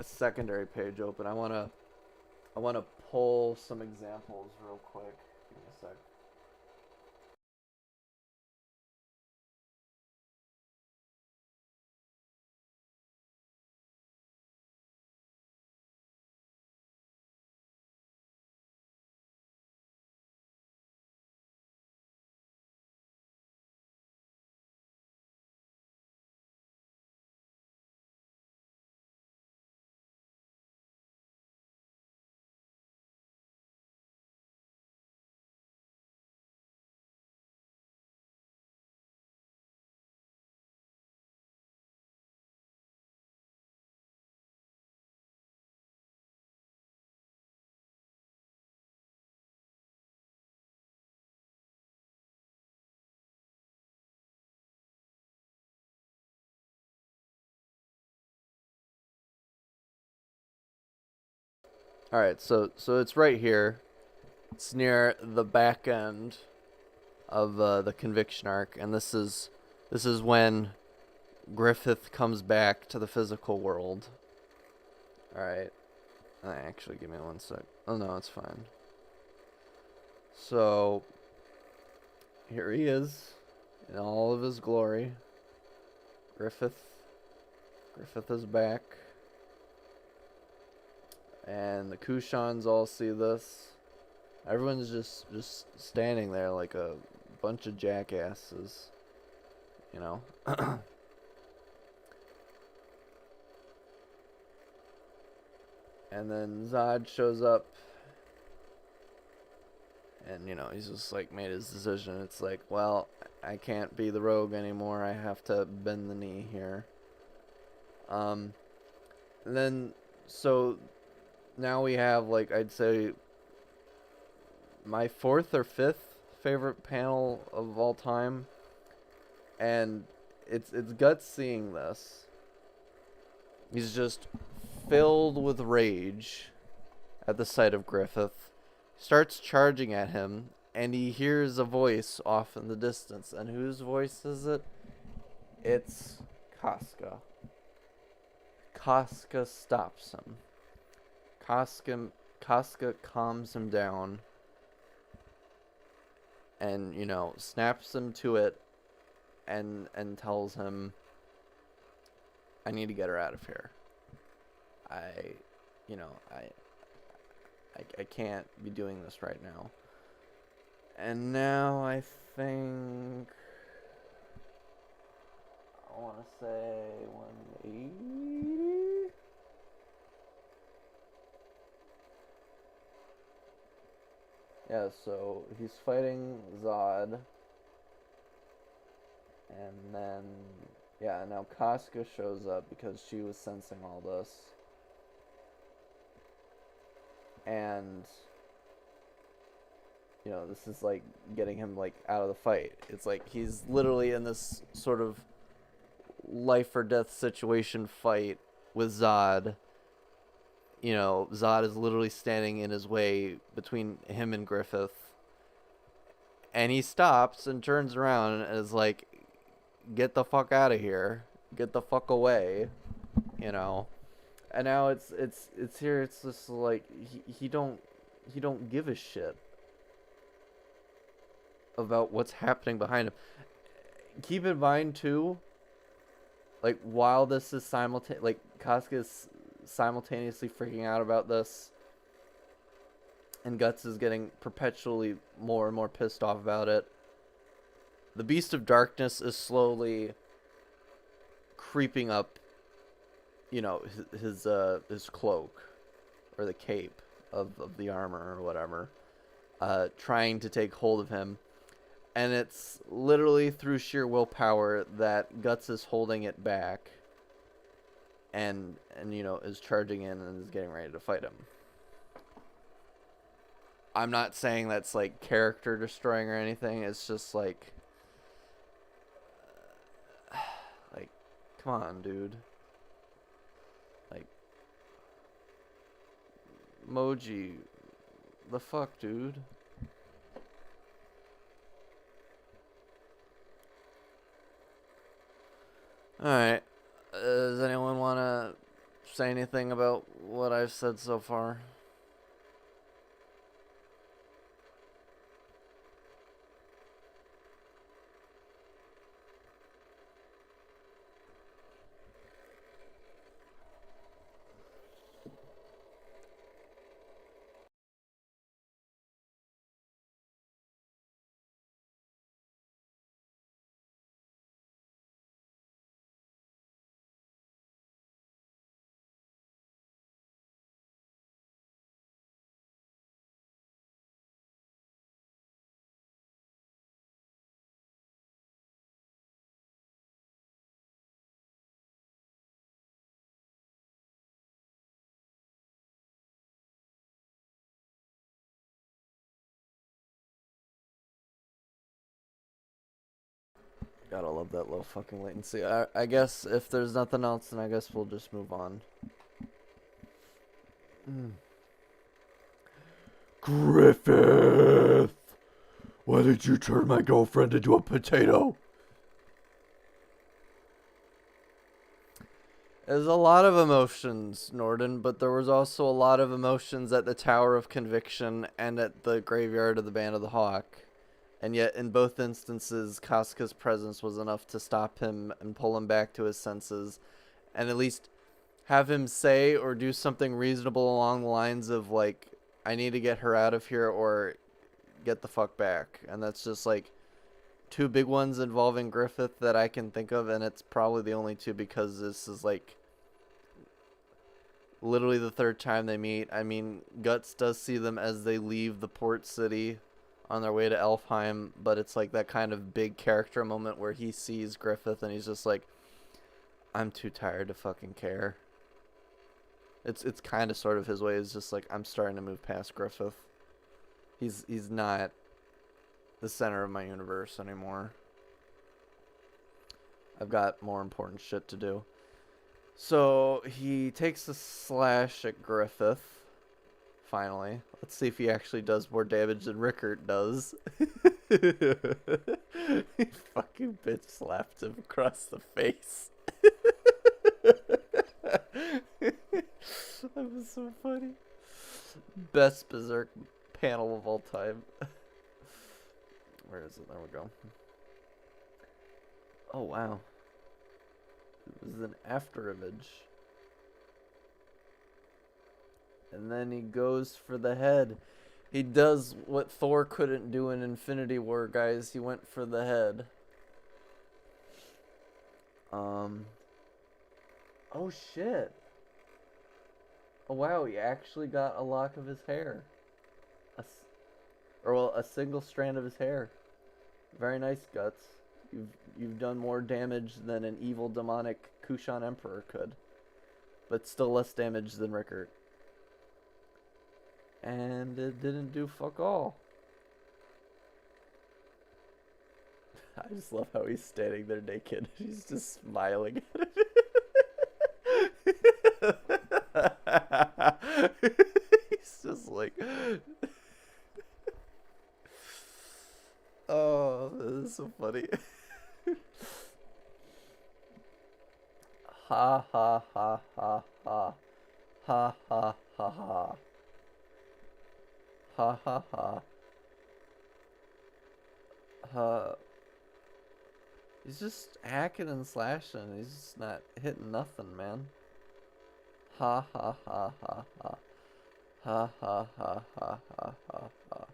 [SPEAKER 1] secondary page open. I wanna pull some examples real quick. Give me a sec. All right, so it's right here. It's near the back end of the conviction arc, and this is when Griffith comes back to the physical world. All right, actually, give me one sec. Oh no, it's fine. So here he is in all of his glory. Griffith is back, and the Kushans all see this. Everyone's just standing there like a bunch of jackasses, you know. And then Zod shows up, and he's just like made his decision. It's like, well, I can't be the rogue anymore. I have to bend the knee here. And then so now we have, like, I'd say my fourth or fifth favorite panel of all time, and it's Guts seeing this. He's just filled with rage at the sight of Griffith, starts charging at him, and he hears a voice off in the distance. And whose voice is it? It's Casca. Casca stops him. Casca calms him down and, snaps him to it and tells him, I need to get her out of here. I can't be doing this right now. And now I think I want to say 180. Yeah, so he's fighting Zod. And then, yeah, now Casca shows up because she was sensing all this. And, this is like getting him like out of the fight. It's like he's literally in this sort of life or death situation fight with Zod. Zod is literally standing in his way between him and Griffith. And he stops and turns around and is like, get the fuck out of here. Get the fuck away. And now it's here. It's just like he don't give a shit about what's happening behind him. Keep in mind too, like, while this is Casca is simultaneously freaking out about this, and Guts is getting perpetually more and more pissed off about it. The Beast of Darkness is slowly creeping up, his cloak or the cape of the armor or whatever, trying to take hold of him. And it's literally through sheer willpower that Guts is holding it back and is charging in and is getting ready to fight him. I'm not saying that's like character destroying or anything. It's just like come on, dude. Like, Moji, the fuck, dude? Alright. Does anyone want to say anything about what I've said so far? Gotta love that low fucking latency. I guess if there's nothing else, then I guess we'll just move on. Griffith! Why did you turn my girlfriend into a potato? There's a lot of emotions, Norden, but there was also a lot of emotions at the Tower of Conviction and at the graveyard of the Band of the Hawk. And yet, in both instances, Casca's presence was enough to stop him and pull him back to his senses, and at least have him say or do something reasonable along the lines of, like, I need to get her out of here or get the fuck back. And that's just, like, two big ones involving Griffith that I can think of, and it's probably the only two because this is, like, literally the third time they meet. I mean, Guts does see them as they leave the port city on their way to Elfheim, but it's like that kind of big character moment where he sees Griffith and he's just like, I'm too tired to fucking care. It's kind of sort of his way. It's just like, I'm starting to move past Griffith. He's not the center of my universe anymore. I've got more important shit to do. So he takes a slash at Griffith. Finally. Let's see if he actually does more damage than Rickert does. He fucking bitch slapped him across the face. That was so funny. Best Berserk panel of all time. Where is it? There we go. Oh, wow. It was an after image. And then he goes for the head. He does what Thor couldn't do in Infinity War, guys. He went for the head. Oh, shit. Oh, wow. He actually got a lock of his hair. A single strand of his hair. Very nice, Guts. You've done more damage than an evil demonic Kushan Emperor could. But still less damage than Rickert. And it didn't do fuck all. I just love how he's standing there naked. He's just smiling at it. He's just like... Oh, this is so funny. Ha ha ha ha ha. Ha ha ha ha. Ha ha ha. He's just hacking and slashing. He's just not hitting nothing, man. Ha ha ha ha ha. Ha ha ha ha ha ha ha.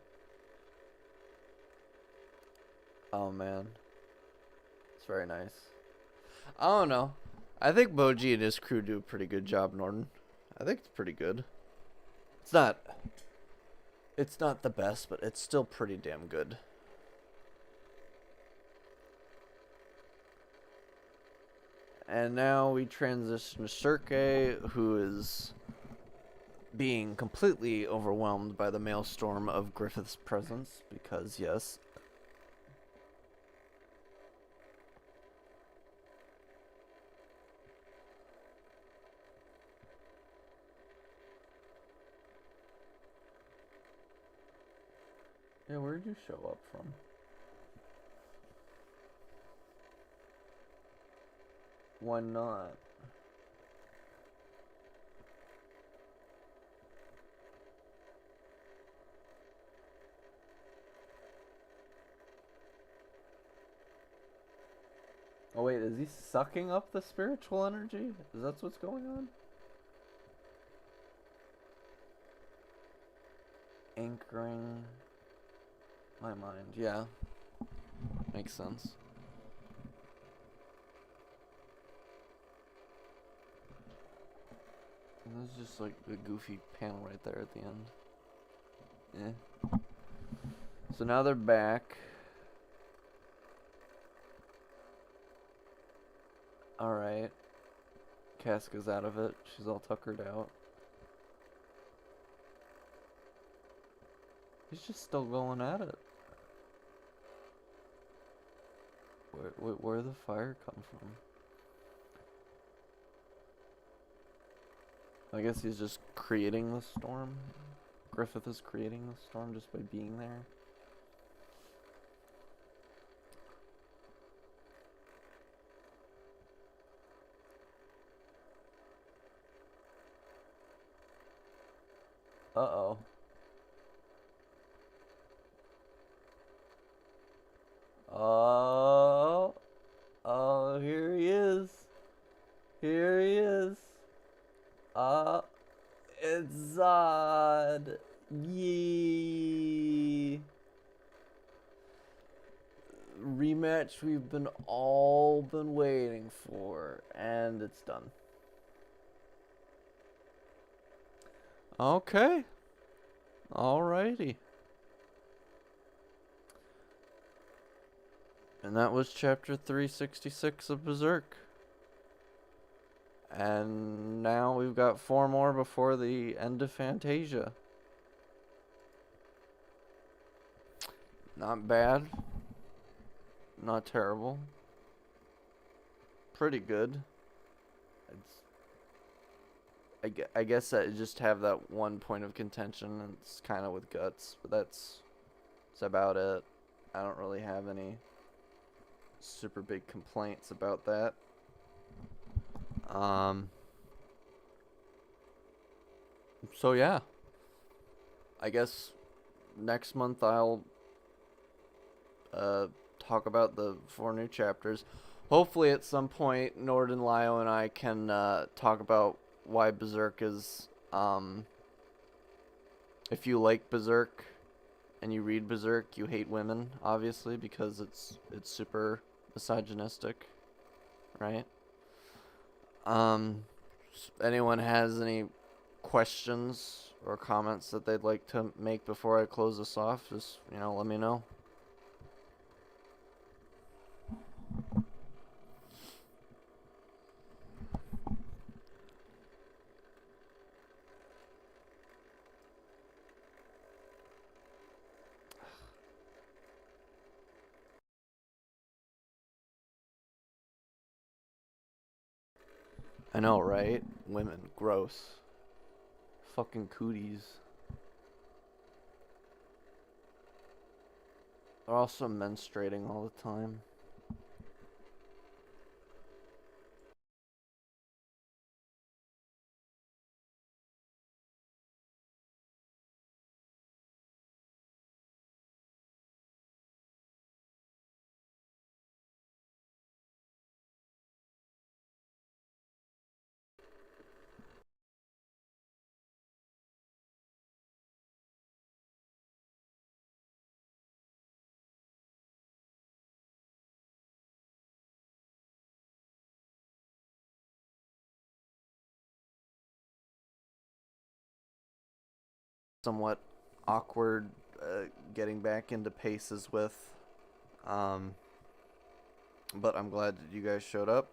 [SPEAKER 1] Oh man. It's very nice. I don't know. I think Boji and his crew do a pretty good job, Norton. I think it's pretty good. It's not the best, but it's still pretty damn good. And now we transition to Shirke, who is being completely overwhelmed by the maelstrom of Griffith's presence, because yes. Yeah, where'd you show up from? Why not? Oh wait, is he sucking up the spiritual energy? Is that what's going on? Anchoring my mind, yeah. Makes sense. And there's just like the goofy panel right there at the end. Yeah. So now they're back. Alright. Casca's out of it. She's all tuckered out. He's just still going at it. Where the fire come from? I guess he's just creating the storm. Griffith is creating the storm just by being there. Uh-oh. Oh. Oh, here he is. Here he is. It's Zod. Yee. Rematch we've all been waiting for, and it's done. Okay. Alrighty. And that was chapter 366 of Berserk. And now we've got 4 more before the end of Fantasia. Not bad. Not terrible. Pretty good. I guess I just have that one point of contention, and it's kind of with Guts, but that's about it. I don't really have any super big complaints about that. So yeah, I guess next month I'll talk about the 4 new chapters. Hopefully at some point Norden, Lio, and I can talk about why Berserk is, if you like Berserk and you read Berserk, you hate women, obviously, because it's super misogynistic, right? Anyone has any questions or comments that they'd like to make before I close this off, just, let me know. I know, right? Women, gross. Fucking cooties. They're also menstruating all the time. Somewhat awkward getting back into paces with. But I'm glad that you guys showed up.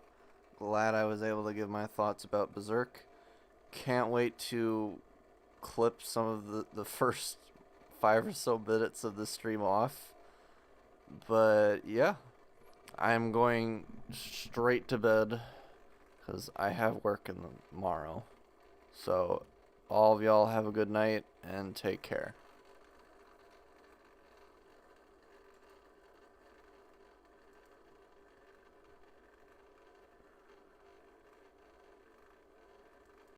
[SPEAKER 1] Glad I was able to give my thoughts about Berserk. Can't wait to clip some of the first 5 or so minutes of the stream off. But yeah, I'm going straight to bed because I have work in the tomorrow. So all of y'all have a good night and take care.